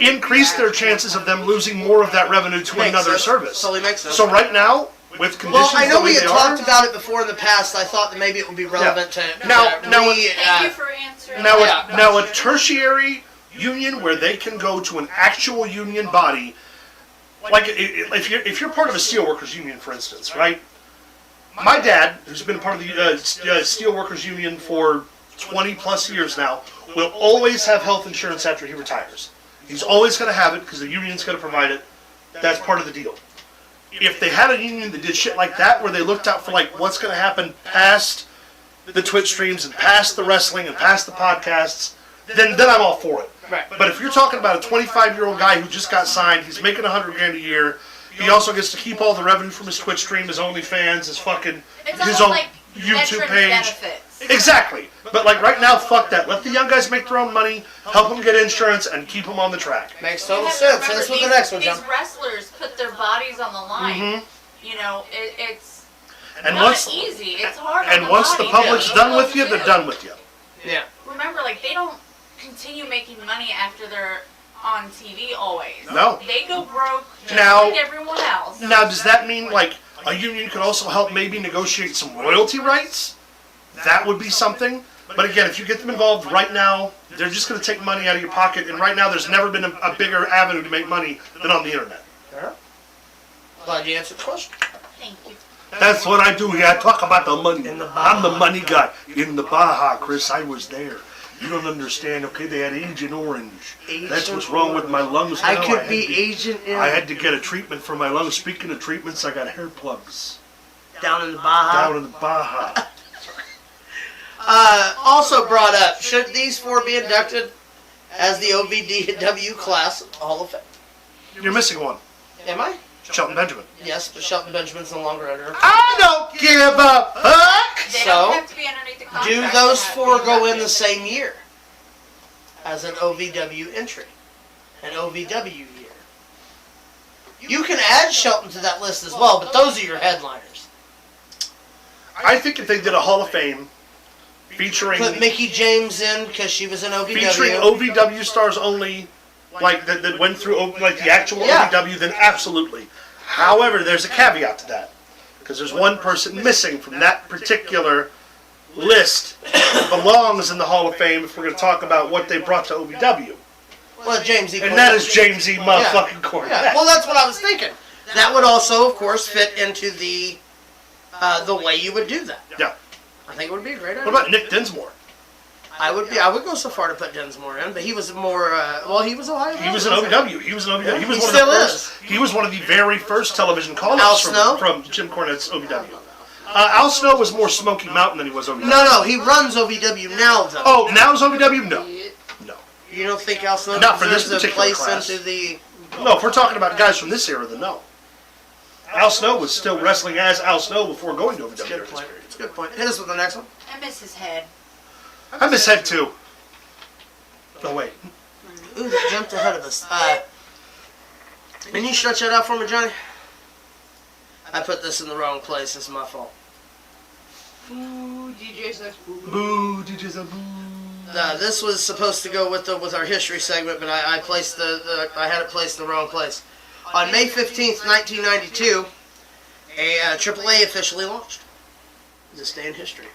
increase their chances of them losing more of that revenue to another service. Totally makes sense. So right now, with conditions Well, I know the way we had they talked are, about it before in the past. I thought that maybe it would be relevant to Now- Thank you for answering. now a tertiary union where they can go to an actual union body, like if you're part of a steelworkers union, for instance, right? My dad, who's been part of the steelworkers union for 20 plus years now, will always have health insurance after he retires. He's always going to have it because the union's going to provide it. That's part of the deal. If they had a union that did shit like that, where they looked out for like what's going to happen past the Twitch streams and past the wrestling and past the podcasts, then I'm all for it. Right. But if you're talking about a 25-year-old guy who just got signed, he's making $100,000 a year. He also gets to keep all the revenue from his Twitch stream, his OnlyFans, his fucking It's his almost own like YouTube veteran page. benefits. Exactly. But like right now, fuck that. Let the young guys make their own money, help them get insurance, and keep them on the track. Makes You total have to sense. remember, That's what the these- next one, John. These wrestlers put their bodies on the line. Mm-hmm. You know, it's And not once easy. It's hard. and on once the body. public's They done don't with you, they're do. done with you. Yeah. Remember, like, they don't continue making money after they're on TV always. No. They go broke just Now- like everyone else. Now, does that mean like a union could also help maybe negotiate some royalty rights? That would be something. But again, if you get them involved right now, they're just going to take money out of your pocket. And right now, there's never been a bigger avenue to make money than on the internet. Yeah. Glad you answered the question. Thank you. That's what I do here. I talk about the money. In the I'm the Baja. money guy. In the Baja, Chris, I was there. You don't understand, okay? They had Agent Orange. That's what's wrong with my lungs now. I could had be to- Agent M. I had to get a treatment for my lungs. Speaking of treatments, I got hair plugs down in the Baja. down in the Baja. Also brought up, should these four be inducted as the OVW class Hall of Fame? You're missing one. Am I? Shelton Benjamin. Yes, but Shelton Benjamin's no longer under. I don't give a fuck! They So, don't have to be underneath the contract. Do to those have four to go in induct the it. same year as an OVW entry? An OVW year. You can add Shelton to that list as well, but those are your headliners. I think if they did a Hall of Fame featuring Put Mickey James in because she was in featuring OVW. OVW stars only, like that went through like the actual Yeah. OVW, then absolutely. However, there's a caveat to that because there's one person missing from that particular list that belongs in the Hall of Fame if we're going to talk about what they brought to OVW, Well, James E. and that is James E. motherfucking Cornette. Yeah, well, that's what I was thinking. That would also, of course, fit into the way you would do that. Yeah. I think it would be a great idea. What about Nick Dinsmore? I would go so far to put Densmore in, but he was more. He was Ohio. He was an OVW. He was an OVW. Yeah, he was he one still of the is. first. He was one of the very first television Al call-ups Snow? from Jim Cornette's OVW. Al Snow was more Smoky Mountain than he was OVW. No, he runs OVW now, though. Oh, now is OVW? No. No. You don't think Al Snow Not for this deserves a particular place class. into the? No, if we're talking about guys from this era, then no. Al Snow was still wrestling as Al Snow before going to OVW. Good during this point. period. It's a good point. Hit us with the next one. I miss his head. I miss Head too. Oh, wait. Ooh, that jumped ahead of us. Can you stretch that out for me, Johnny? I put this in the wrong place. It's my fault. Ooh, DJ says boo. Boo, DJ's a boo. This was supposed to go with our history segment, but I placed I had it placed in the wrong place. On May 15th, 1992, a AAA officially launched. This day in history.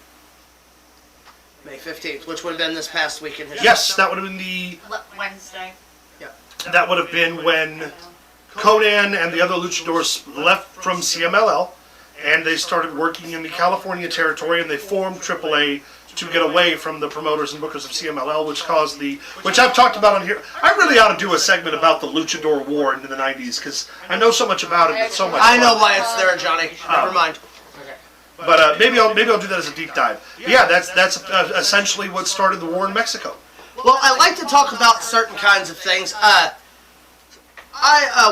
May 15th, which would have been this past week in history. Yes, that would have been Wednesday. that would have been when Conan and the other luchadors left from CMLL, and they started working in the California territory, and they formed AAA to get away from the promoters and bookers of CMLL, which I've talked about on here. I really ought to do a segment about the Luchador War in the 90s, because I know so much about it, it's so much I fun. know why it's there, Johnny. Never mind. But maybe I'll do that as a deep dive. Yeah, that's essentially what started the war in Mexico. Well, I like to talk about certain kinds of things.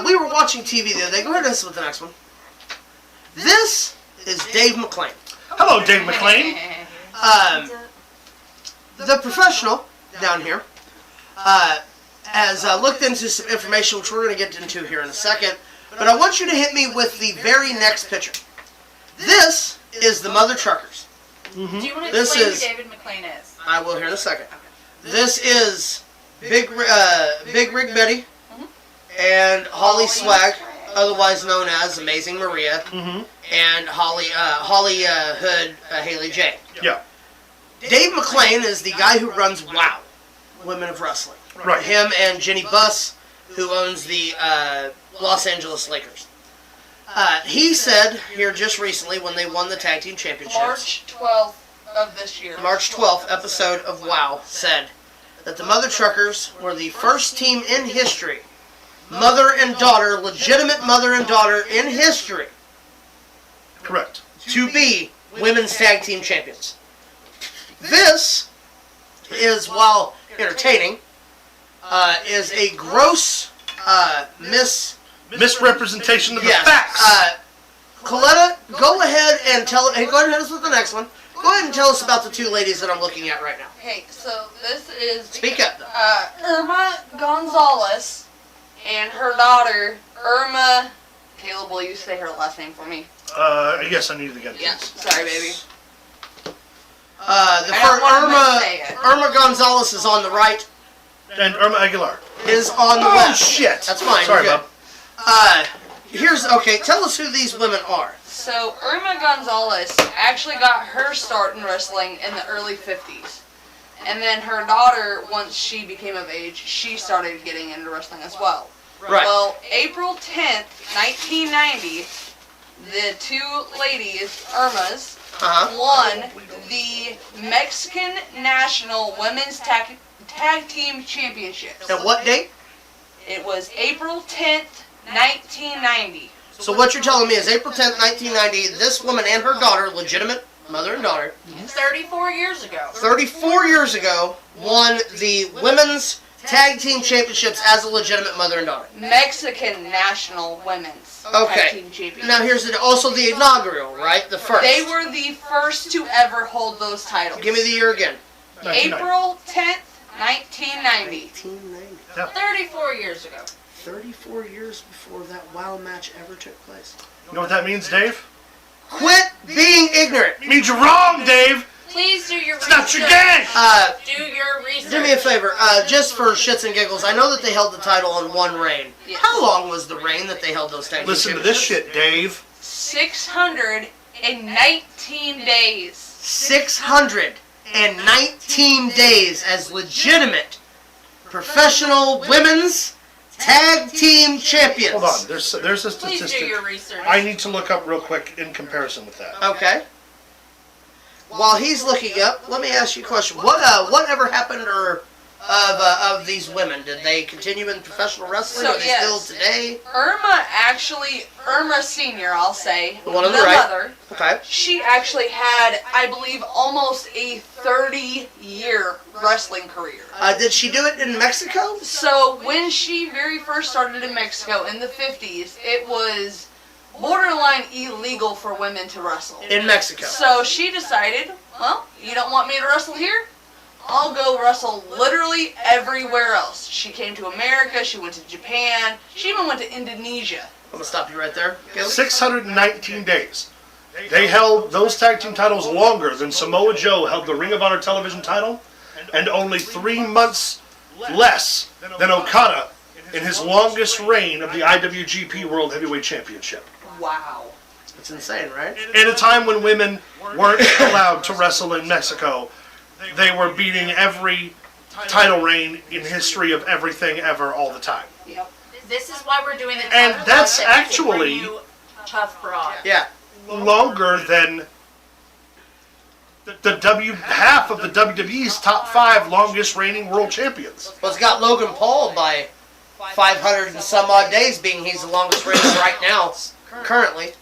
We were watching TV the other day. Go ahead and listen with the next one. This is Dave McClain. Hello, Dave McClain. The professional down here has looked into some information, which we're going to get into here in a second. But I want you to hit me with the very next picture. This is the Mother Truckers. Do you want to This explain is- who David McLean is? I will here in a second. This is Big Rig Betty and Holly Swag, otherwise known as Amazing Maria, and Holly Hood, Haley J. Yeah. Dave McLean is the guy who runs WOW, Women of Wrestling. Right. Him and Jenny Buss, who owns the Los Angeles Lakers. He said here just recently when they won the tag team championships, March 12th of this year. March 12th episode of WOW said that the Mother Truckers were the first team in history, mother and daughter, legitimate mother and daughter in history, Correct. to be women's tag team champions. This is, while entertaining, is a gross Misrepresentation of the yes. facts. Coletta, go ahead and tell. Hey, go ahead and hit us with the next one. Go ahead and tell us about the two ladies that I'm looking at right now. Okay, so this is Speak up, though. Irma Gonzalez and her daughter, Irma. Caleb, will you say her last name for me? Yes, I need to get Yeah, this. sorry, baby. The I first don't want to say it. Irma Gonzalez is on the right. And Irma Aguilar. Is on the Oh, left. shit. That's fine. Sorry, you're good. bub. Okay. Tell us who these women are. So, Irma Gonzalez actually got her start in wrestling in the early 50s. And then her daughter, once she became of age, she started getting into wrestling as well. Right. Well, April 10th, 1990, the two ladies, Irmas, won the Mexican National Women's Tag Team Championships. And what date? It was April 10th, 1990. So what you're telling me is April 10th, 1990. This woman and her daughter, legitimate mother and daughter, 34 years ago. 34 years ago, won the women's tag team championships as a legitimate mother and daughter. Mexican National Women's Okay. Tag Team Championships. Now here's also the inaugural, right? The first. They were the first to ever hold those titles. Give me the year again. 1990. April 10th, 1990. 1990. 34 years ago. 34 years before that WOW match ever took place. You know what that means, Dave? Quit being ignorant. It means you're wrong, Dave. Please do your It's research. not your game. Do your research. Do me a favor, just for shits and giggles. I know that they held the title in one reign. Yes. How long was the reign that they held those tag team Listen to this championships? shit, Dave. 619 days. 619 days as legitimate professional women's tag team champions. Hold on. There's a Please do statistic your research. I need to look up real quick in comparison with that. Okay. While he's looking up, let me ask you a question. Whatever happened of these women? Did they continue in professional wrestling? So, Are they yes. still today? Irma Senior, I'll say, The one on the right. mother, Okay. she actually had, I believe, almost a 30-year wrestling career. Did she do it in Mexico? So when she very first started in Mexico in the 50s, it was borderline illegal for women to wrestle. In Mexico. So she decided, well, you don't want me to wrestle here? I'll go wrestle literally everywhere else. She came to America, she went to Japan, she even went to Indonesia. I'm going to stop you right there. Caleb. 619 days. They held those tag team titles longer than Samoa Joe held the Ring of Honor television title, and only 3 months less than Okada in his longest reign of the IWGP World Heavyweight Championship. Wow. It's insane, right? At a time when women weren't allowed to wrestle in Mexico, they were beating every title reign in history of everything ever all the time. Yep. This is why we're doing the And tough that's broad, to actually- bring you tough broad. Yeah. Longer than half of the WWE's top 5 longest reigning world champions. Well, it's got Logan Paul by 500 and some odd days, being he's the longest reigning right now, currently.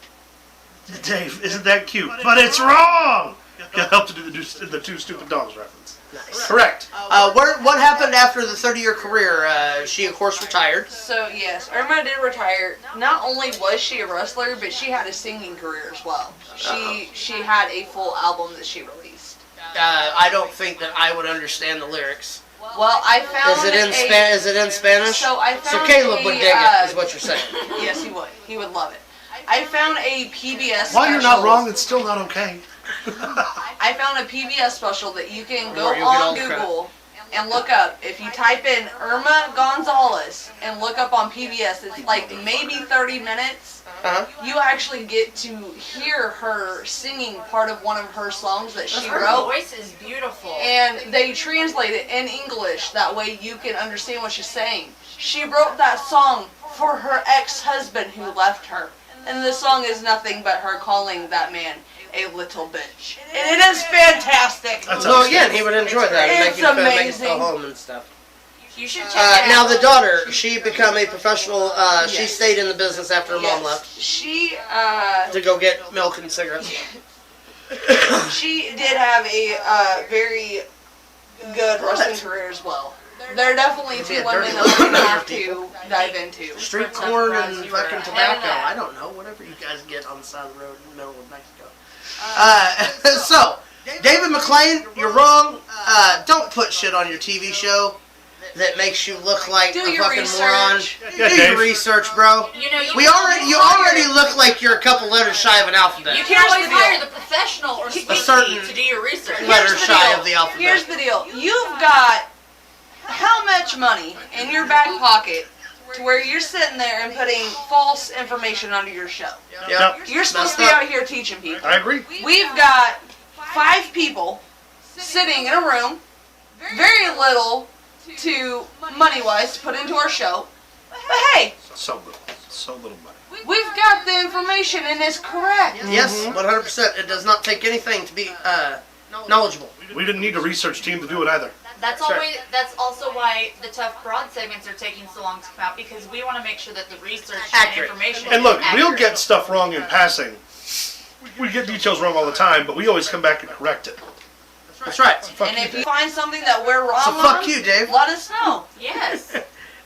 Dave, isn't that cute? But it's wrong! You'll help to do the two stupid dogs reference. Nice. Correct. What happened after the 30-year career? She, of course, retired. So yes, Irma did retire. Not only was she a wrestler, but she had a singing career as well. She had a full album that she released. I don't think that I would understand the lyrics. Well, I found Is it in Spanish? So I So found Caleb would dig it, is what you're saying. Yes, he would. He would love it. I found a PBS While you're not special. wrong, it's still not okay. I found a PBS special that you can go Or you'll get all on the credit. Google and look up. If you type in Irma Gonzalez and look up on PBS, it's like maybe 30 minutes. Uh-huh. You actually get to hear her singing part of one of her songs that she Her wrote. voice is beautiful. And they translate it in English. That way you can understand what she's saying. She wrote that song for her ex-husband who left her. And the song is nothing but her calling that man a little bitch. And it is fantastic. So again, he would enjoy that. And It's make you make amazing. go home and stuff. You should check it out. Now the daughter, she become a professional. She stayed in the business after her mom left She, to go get milk and cigarettes. she did have a very good wrestling career as well. There are definitely It'd be two a women dirty that we little have people. to dive into. Street For tough corn runs, and you were fucking ahead of tobacco. that. I don't know. Whatever you guys get on the side of the road in the middle of Mexico. So, David McClain, you're wrong. Don't put shit on your TV show that makes you look like Do a your fucking research. moron. Yeah, Do Dave. your research, bro. You know, You already look like you're a couple letters shy of an alphabet. You can Here's always the deal. hire the professional or speakeasy certain to do your research. letter Here's the shy deal. of the alphabet. Here's the deal. You've got how much money in your back pocket to where you're sitting there and putting false information onto your show? Yep. You're supposed to be Messed up. out here teaching people. I agree. We've got 5 people sitting in a room, very little to money-wise to put into our show. But hey, So little money. we've got the information and it's correct. Yes, 100%. It does not take anything to be knowledgeable. We didn't need a research team to do it either. That's Sure. always. That's also why the tough broad segments are taking so long to come out, because we want to make sure that the research Accurate. and information. And look, is we'll accurate. get stuff wrong in passing. We get details wrong all the time, but we always come back and correct it. That's right. Fuck And you, if you Dave. find something that we're wrong So fuck on, you, Dave. let us know. Yes.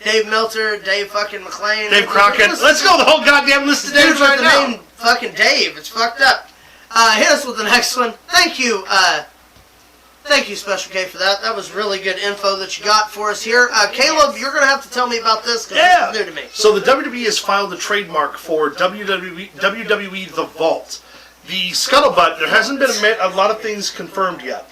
Dave Meltzer, Dave fucking McClain. Dave Crockett. Let's go the whole goddamn list of Dude's names with right the now. name fucking Dave. It's fucked up. Hit us with the next one. Thank you. Thank you, Special K, for that. That was really good info that you got for us here. Caleb, you're going to have to tell me about this because Yeah. it's new to me. So the WWE has filed a trademark for WWE The Vault. The scuttlebutt, there hasn't been a lot of things confirmed yet.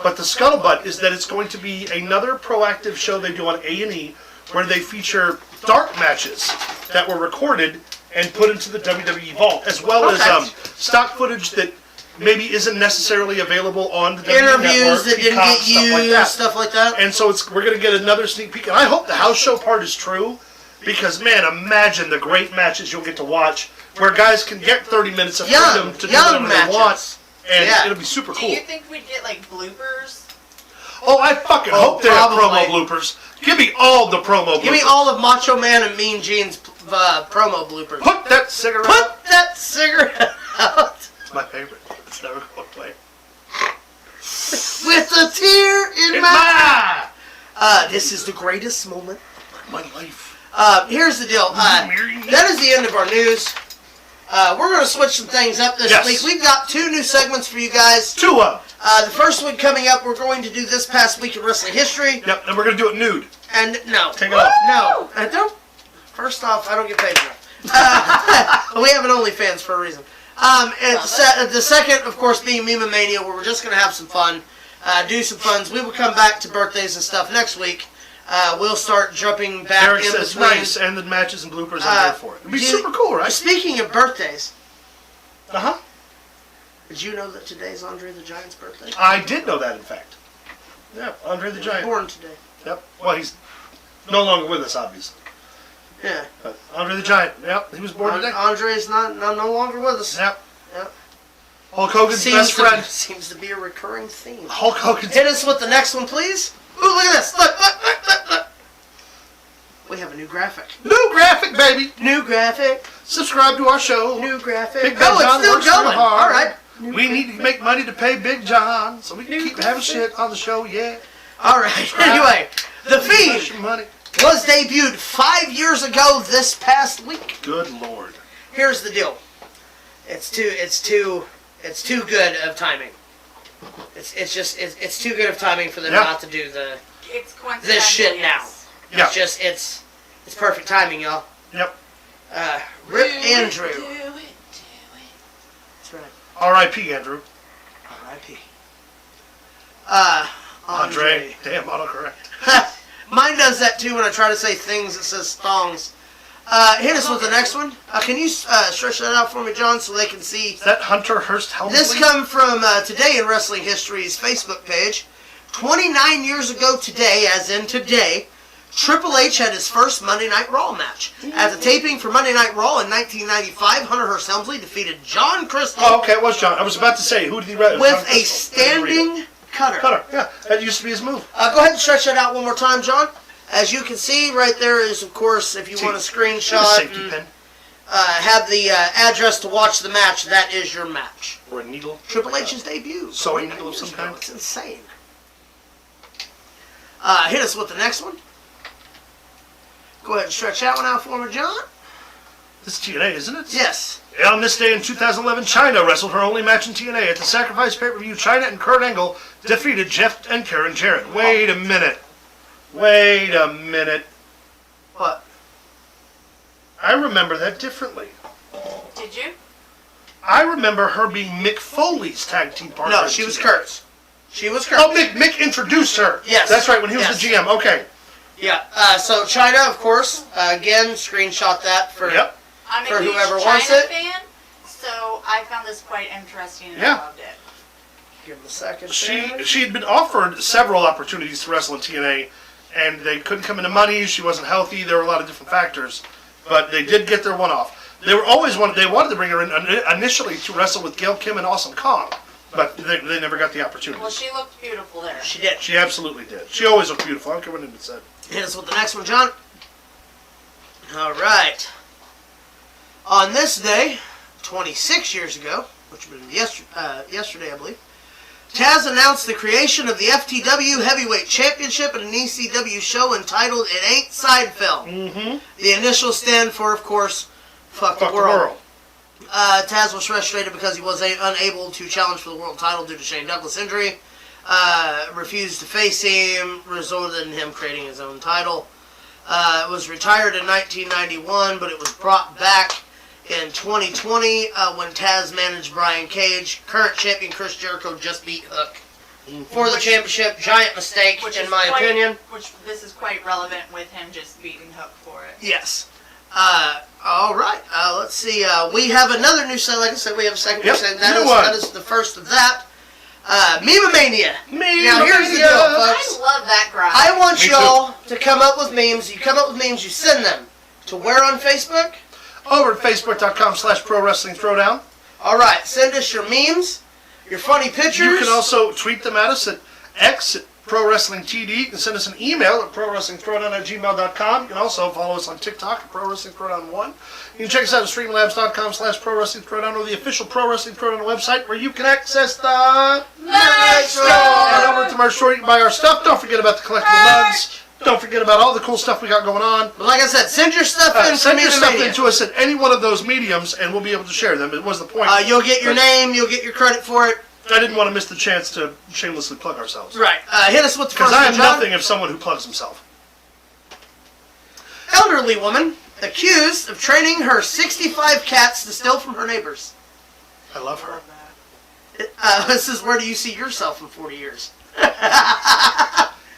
But the scuttlebutt is that it's going to be another proactive show they do on A&E where they feature dark matches that were recorded and put into the WWE Vault, as well as Okay. stock footage that maybe isn't necessarily available on the WWE Interviews Network, that didn't Peacock, get stuff used, like that. stuff like that. And so we're going to get another sneak peek. And I hope the house show part is true, because, man, imagine the great matches you'll get to watch where guys can get 30 minutes of freedom to do young whatever matches. they want. And Yeah. it'll be super Do cool. you think we'd get like bloopers? Oh, I fucking hope they have probably. promo bloopers. Give me all the promo bloopers. Give me all of Macho Man and Mean Gene's promo bloopers. Put that cigarette Put that cigarette out It's my favorite. It's never going away. with a tear in my eye. This is the greatest moment. My life. Here's the deal. That is the end of our news. We're going to switch some things up this Yes. week. We've got 2 new segments for you guys. 2 of. The first one coming up, we're going to do this past week in wrestling history. Yep, and we're going to do it nude. And no. Take it off. No. I don't. First off, I don't get paid enough. We have an OnlyFans for a reason. And the second, of course, being Meme Mania, where we're just going to have some fun, do some funs. We will come back to birthdays and stuff next week. We'll start jumping back Eric in says between. nice, and the matches and bloopers I'm here for it. It'd be do- super cool, right? Speaking of birthdays, Uh-huh. did you know that today's Andre the Giant's birthday? I did know that, in fact. Yeah, Andre the Giant. Born today. Yep. Well, he's no longer with us, obviously. Yeah. But Andre the Giant. Yep. He was born today. Andre's no longer with us. Yep. Yep. Hulk Hogan's best friend. Seems to be a recurring theme. Hulk Hogan's. Hit us with the next one, please. Ooh, look at this. Look. We have a new graphic. New graphic, baby. New graphic. Subscribe to our show. New graphic. Big Ben Oh, John it's still works real going. hard. All right. We need to make money to pay Big John, so we can New keep having graphic. shit on the show. Yeah. All right. Anyway, The Invest Fiend your money. was debuted 5 years ago this past week. Good lord. Here's the deal. It's too good of timing. It's too good of timing for them Yeah. not to do the It's coincidental. this shit now. Yeah. It's just, it's perfect timing, y'all. Yep. Rip Andrew. Do it. That's right. R.I.P. Andrew. R.I.P. Andre. Damn, autocorrect. Mine does that too when I try to say things that says thongs. Hit us with the next one. Can you stretch that out for me, John, so they can see? Is that Hunter Hearst Helmsley? This come from Today in Wrestling History's Facebook page. 29 years ago today, as in today, Triple H had his first Monday Night Raw match. At the taping for Monday Night Raw in 1995, Hunter Hearst Helmsley defeated John Crystal Oh, okay, it was John. I was about to say, who did he read? with a standing cutter. Cutter. Yeah, that used to be his move. Go ahead and stretch that out one more time, John. As you can see, right there is, of course, if you want a screenshot, Safety pin. have the address to watch the match, that is your match. Or a needle. Triple H's debut. Sewing 29 needle of years some ago. kind. It's insane. Hit us with the next one. Go ahead and stretch that one out for me, John. This is TNA, isn't it? Yes. On this day in 2011, Chyna wrestled her only match in TNA. At the Sacrifice pay-per-view, Chyna and Kurt Angle defeated Jeff and Karen Jarrett. Wait a minute. What? I remember that differently. Did you? I remember her being Mick Foley's tag team partner. No, in she was TNA. Kurt's. She was Kurt's. Oh, Mick introduced her. Yes. That's right, when he was Yes. the GM. Okay. Yeah. So Chyna, of course, again, screenshot that for. Yep. I'm a For huge whoever China wants it. fan, so I found this quite interesting and Yeah. I loved it. Give him a second. She had been offered several opportunities to wrestle in TNA, and they couldn't come into money. She wasn't healthy. There were a lot of different factors, but they did get their one off. They wanted to bring her in initially to wrestle with Gail Kim and Awesome Kong, but they never got the opportunity. Well, she looked beautiful there. She did. She absolutely did. She always looked beautiful. I don't care what anybody said. Hit us with the next one, John. All right. On this day, 26 years ago, which was yesterday, I believe, Taz announced the creation of the FTW Heavyweight Championship at an ECW show entitled It Ain't Seinfeld. Mm-hmm. The initials stand for, of course, Fuck the World. Taz was frustrated because he was unable to challenge for the world title due to Shane Douglas' injury. Refused to face him, resulted in him creating his own title. It was retired in 1991, but it was brought back in 2020 when Taz managed Brian Cage. Current champion Chris Jericho just beat Hook for the championship. Giant mistake, in my opinion. Which this is quite relevant with him just beating Hook for it. Yes. All right. Let's see. We have another new segment. Like I said, we have a second new segment. That is the first of that. Meme-mania. Now, here's the deal, folks. I love that grind. I want Me y'all to come up with memes. You come up with memes, you send them to where on Facebook? Over at Facebook.com/ProWrestling Throwdown. All right. Send us your memes, your funny pictures. You can also tweet them at us at X at ProWrestlingTD. You can send us an email at ProWrestlingThrowdown@gmail.com. You can also follow us on TikTok at ProWrestlingThrowdown1. You can check us out at StreamLabs.com/ProWrestlingThrowdown or the official Pro Wrestling Throwdown website where you can access the Merch store! And over at the merch store, you can buy our stuff. Don't forget about the collectible mugs. Don't forget about all the cool stuff we got going on. But like I said, send your stuff in. Send your stuff Meme-mania. in to us at any one of those mediums, and we'll be able to share them. It was the point. You'll get your name. You'll get your credit for it. I didn't want to miss the chance to shamelessly plug ourselves. Right. Hit us with the Because first I one, am John. nothing if someone who plugs himself. Elderly woman accused of training her 65 cats to steal from her neighbors. I love her. This is where do you see yourself in 40 years?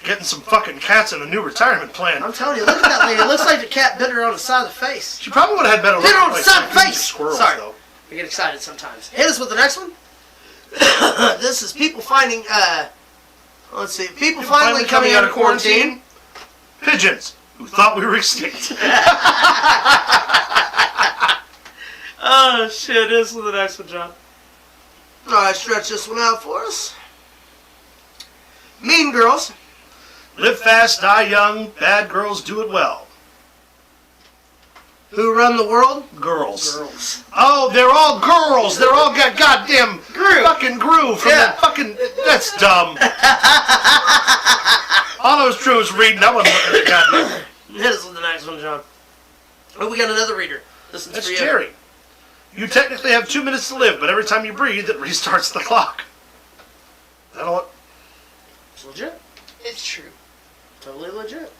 Getting some fucking cats in a new retirement plan. I'm telling you, look at that lady. It looks like the cat bit her on the side of the face. She probably would have had better Hit her on the like, side of the like, face. Squirrels, Sorry. though. I get excited sometimes. Hit us with the next one. This is people finding, let's see, people finally coming out of quarantine. Pigeons who thought we were extinct. Oh, shit, this is the next one, John. Alright, stretch this one out for us. Mean Girls. Live fast, die young, bad girls do it well. Who run the world? Girls. Girls. Oh, they're all girls. They're all got goddamn fucking groove from that fucking. That's dumb. All I was true was reading. I wasn't looking at the goddamn. Hit us with the next one, John. Oh, we got another reader. This is That's for you. Jerry. You technically have 2 minutes to live, but every time you breathe, it restarts the clock. That all? It's legit. It's true. Totally legit.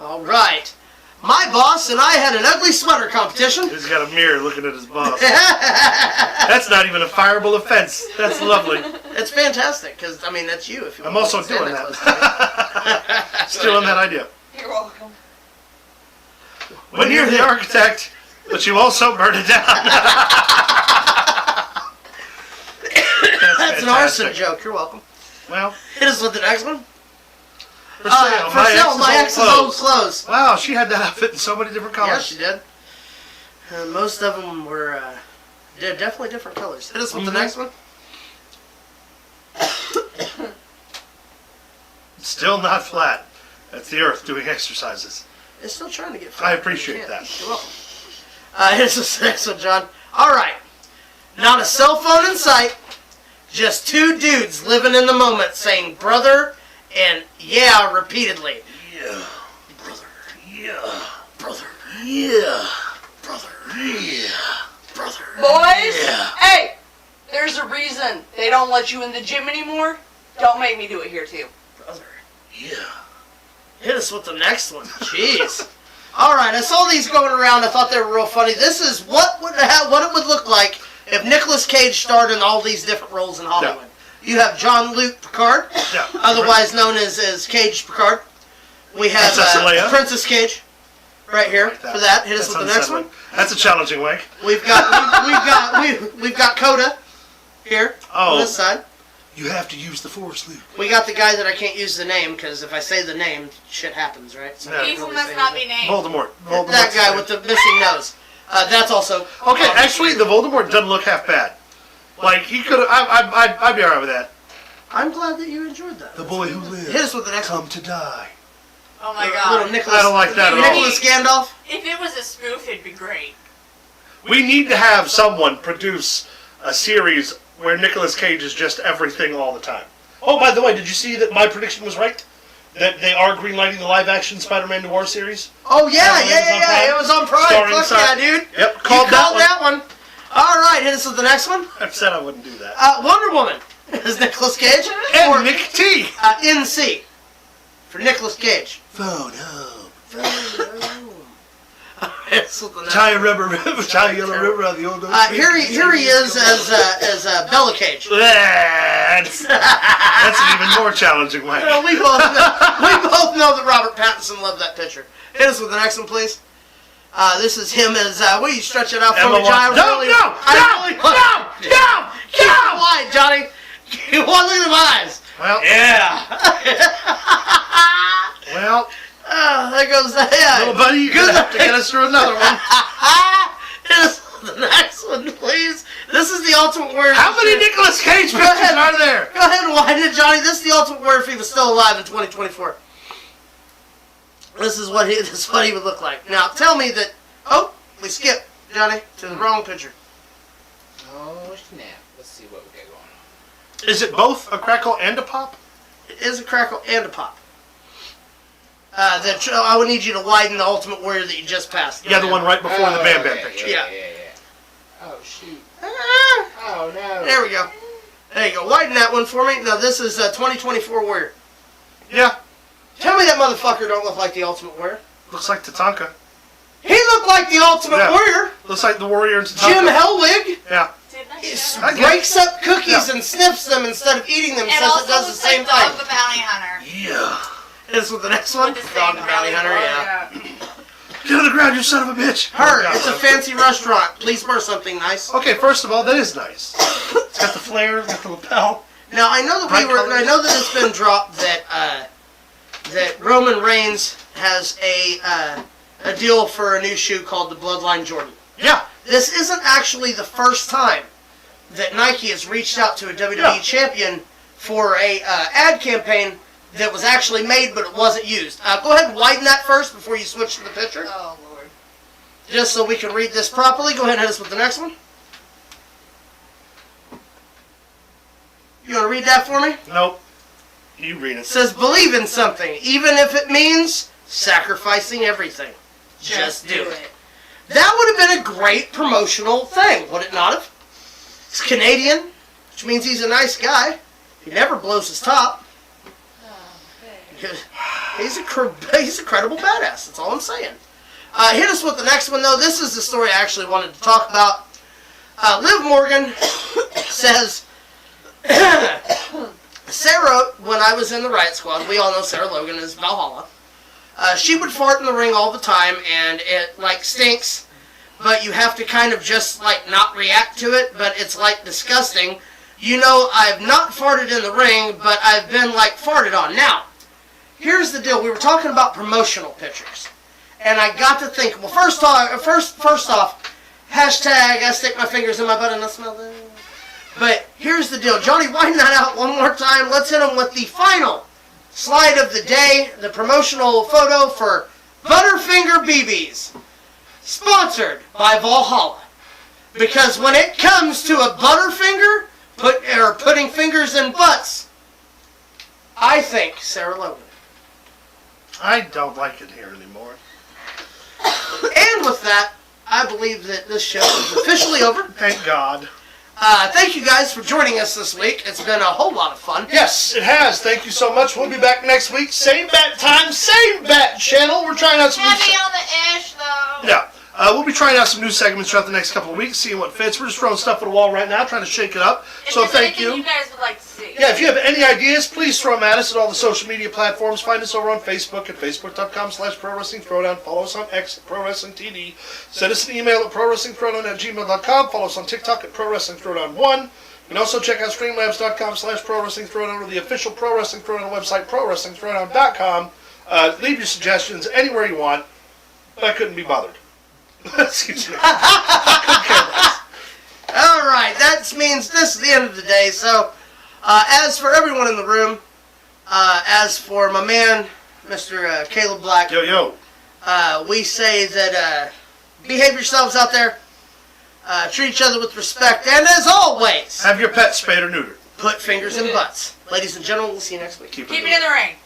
All right. My boss and I had an ugly sweater competition. He's got a mirror looking at his boss. That's not even a fireable offense. That's lovely. It's fantastic, because, I mean, that's you. If you I'm want also to stand doing close to that. Stealing that idea. You're welcome. When you're the architect, but you also burn it down. That's an arson joke. You're welcome. Well, Hit us with the next one. for sale. For sale, my ex's old clothes. Wow, she had that outfit in so many different colors. Yeah, she did. Most of them were definitely different colors. Hit us with the next one. Still not flat. That's the Earth doing exercises. It's still trying to get I flat. appreciate You that. can't. You're welcome. Hit us with the next one, John. All right. Not a cell phone in sight. Just two dudes living in the moment saying brother and yeah repeatedly. Yeah, brother. Yeah, Brother. yeah, Brother. yeah. Brother. Boys, Yeah. hey, there's a reason they don't let you in the gym anymore. Don't make me do it here too. Brother. Yeah. Hit us with the next one. Jeez. All right, I saw these going around. I thought they were real funny. This is what it would look like if Nicolas Cage starred in all these different roles in Hollywood. You have Jean-Luc Picard, Yeah. otherwise known as Cage Picard. We have Princess Leia. Princess Cage, right here for that. Hit us with the next one. That's a challenging way. We've got Coda here on this side. You have to use the Force, Luke. We got the guy that I can't use the name because if I say the name, shit happens, right? So I can't Evil really must say not anything. be named. Voldemort. That guy with the missing nose. That's also Okay, actually, the Voldemort doesn't look half bad. Like he could. I'd be alright with that. I'm glad that you enjoyed that. The boy who lived. Hit us with the next one. Come to die. Oh my Little god. Nicholas. I don't like that at all. Nicholas Gandalf. If it was a spoof, it'd be great. We need to have someone produce a series where Nicolas Cage is just everything all the time. Oh, by the way, did you see that my prediction was right? That they are greenlighting the live-action Spider-Man Noir series? Oh yeah. It was on Prime. Starring Fuck yeah, dude. Yep, You called that one. All right, hit us with the next one. I said I wouldn't do that. Wonder Woman is Nicolas Cage. And Or Nick T. NC for Nicolas Cage. Phone home. Hit us with the next Tie a rubber river, tie a yellow river on the old. Here he is as Bella Cage. That's an even more challenging way. Well, we both know that Robert Pattinson loved that picture. Hit us with the next one, please. This is him as will you stretch it out for me, Johnny? No! Keep it wide, Johnny. Keep one look at my eyes. Well, Yeah. well, There goes that. Yeah. little buddy, you're gonna have to get us through another one. Hit us with the next one, please. This is the Ultimate Warrior. How many Nicolas Cage pictures ahead. are there? Go ahead and wind it, Johnny. This is the Ultimate Warrior if he was still alive in 2024. This is what he would look like. Now, tell me that. Oh, we skipped, Johnny, to the wrong picture. Oh snap! Let's see what we got going on. Is it both a crackle and a pop? It is a crackle and a pop. I would need you to widen the Ultimate Warrior that you just passed. Yeah, the one right before the Bam Bam okay, picture. Yeah. Oh shoot! Ah, Oh no! there we go. There you go. Widen that one for me. Now this is 2024 Warrior. Yeah, Tell me that motherfucker don't look like the Ultimate Warrior. looks like Tatanka. He looked like the Ultimate Yeah. Warrior. Looks like the Warrior and Tatanka. Jim Hellwig. Yeah. Didn't Breaks up cookies and sniffs them instead of eating them. It Says also it does the looks same like Dog thing. the Bounty Hunter. Yeah. This with the next one. With the Dog same the Bounty Hunter. Yeah. Get on the ground, you son of a bitch. Her. Oh, God. It's a fancy restaurant. Please pour something nice. Okay, first of all, that is nice. It's got the flare, it's got the lapel. Now I know that Bright colors. I know that it's been dropped that that Roman Reigns has a deal for a new shoe called the Bloodline Jordan. Yeah. This isn't actually the first time that Nike has reached out to a WWE Yeah. champion for a ad campaign that was actually made but it wasn't used. Go ahead and widen that first before you switch to the picture. Oh lord. Just so we can read this properly. Go ahead and hit us with the next one. You want to read that for me? Nope. You read It it. says, believe in something, even if it means sacrificing everything. Just do it. That would have been a great promotional thing, would it not have? He's Canadian, which means he's a nice guy. He never blows his top. He's a credible badass. That's all I'm saying. Hit us with the next one, though. This is the story I actually wanted to talk about. Liv Morgan says, Sarah, when I was in the Riot Squad, we all know Sarah Logan is Valhalla. She would fart in the ring all the time, and it, like, stinks. But you have to kind of just, like, not react to it, but it's, like, disgusting. You know, I've not farted in the ring, but I've been, like, farted on. Now, here's the deal. We were talking about promotional pictures. And I got to think, well, first off, hashtag, I stick my fingers in my butt and I smell it. But here's the deal. Johnny, wind that out one more time. Let's hit him with the final slide of the day, the promotional photo for Butterfinger BBs. Sponsored by Valhalla. Because when it comes to a Butterfinger, putting fingers in butts, I think Sarah Logan. I don't like it here anymore. And with that, I believe that this show is officially over. Thank God. Thank you guys for joining us this week. It's been a whole lot of fun. Yes, it has. Thank you so much. We'll be back next week. Same bat time, same bat channel. We're trying out some Heavy on the ish, though. Yeah. We'll be trying out some new segments throughout the next couple of weeks, seeing what fits. We're just throwing stuff at the wall right now, trying to shake it up. So thank you. You guys would like to see. Yeah, if you have any ideas, please throw them at us at all the social media platforms. Find us over on Facebook at facebook.com/ProWrestlingThrowdown. Follow us on X at ProWrestlingTD. Send us an email at ProWrestlingThrowdown@gmail.com. Follow us on TikTok at ProWrestlingThrowdown1. You can also check out Streamlabs.com/ProWrestlingThrowdown or the official Pro Wrestling Throwdown website, ProWrestlingThrowdown.com. Leave your suggestions anywhere you want. I couldn't be bothered. Excuse me. Alright, that means this is the end of the day. So, as for everyone in the room, as for my man, Mr. Caleb Black, Yo. we say that behave yourselves out there, treat each other with respect, and as always, Have your pet spayed or neutered. put fingers in butts. Ladies and gentlemen, we'll see you next week. Keep it in the ring.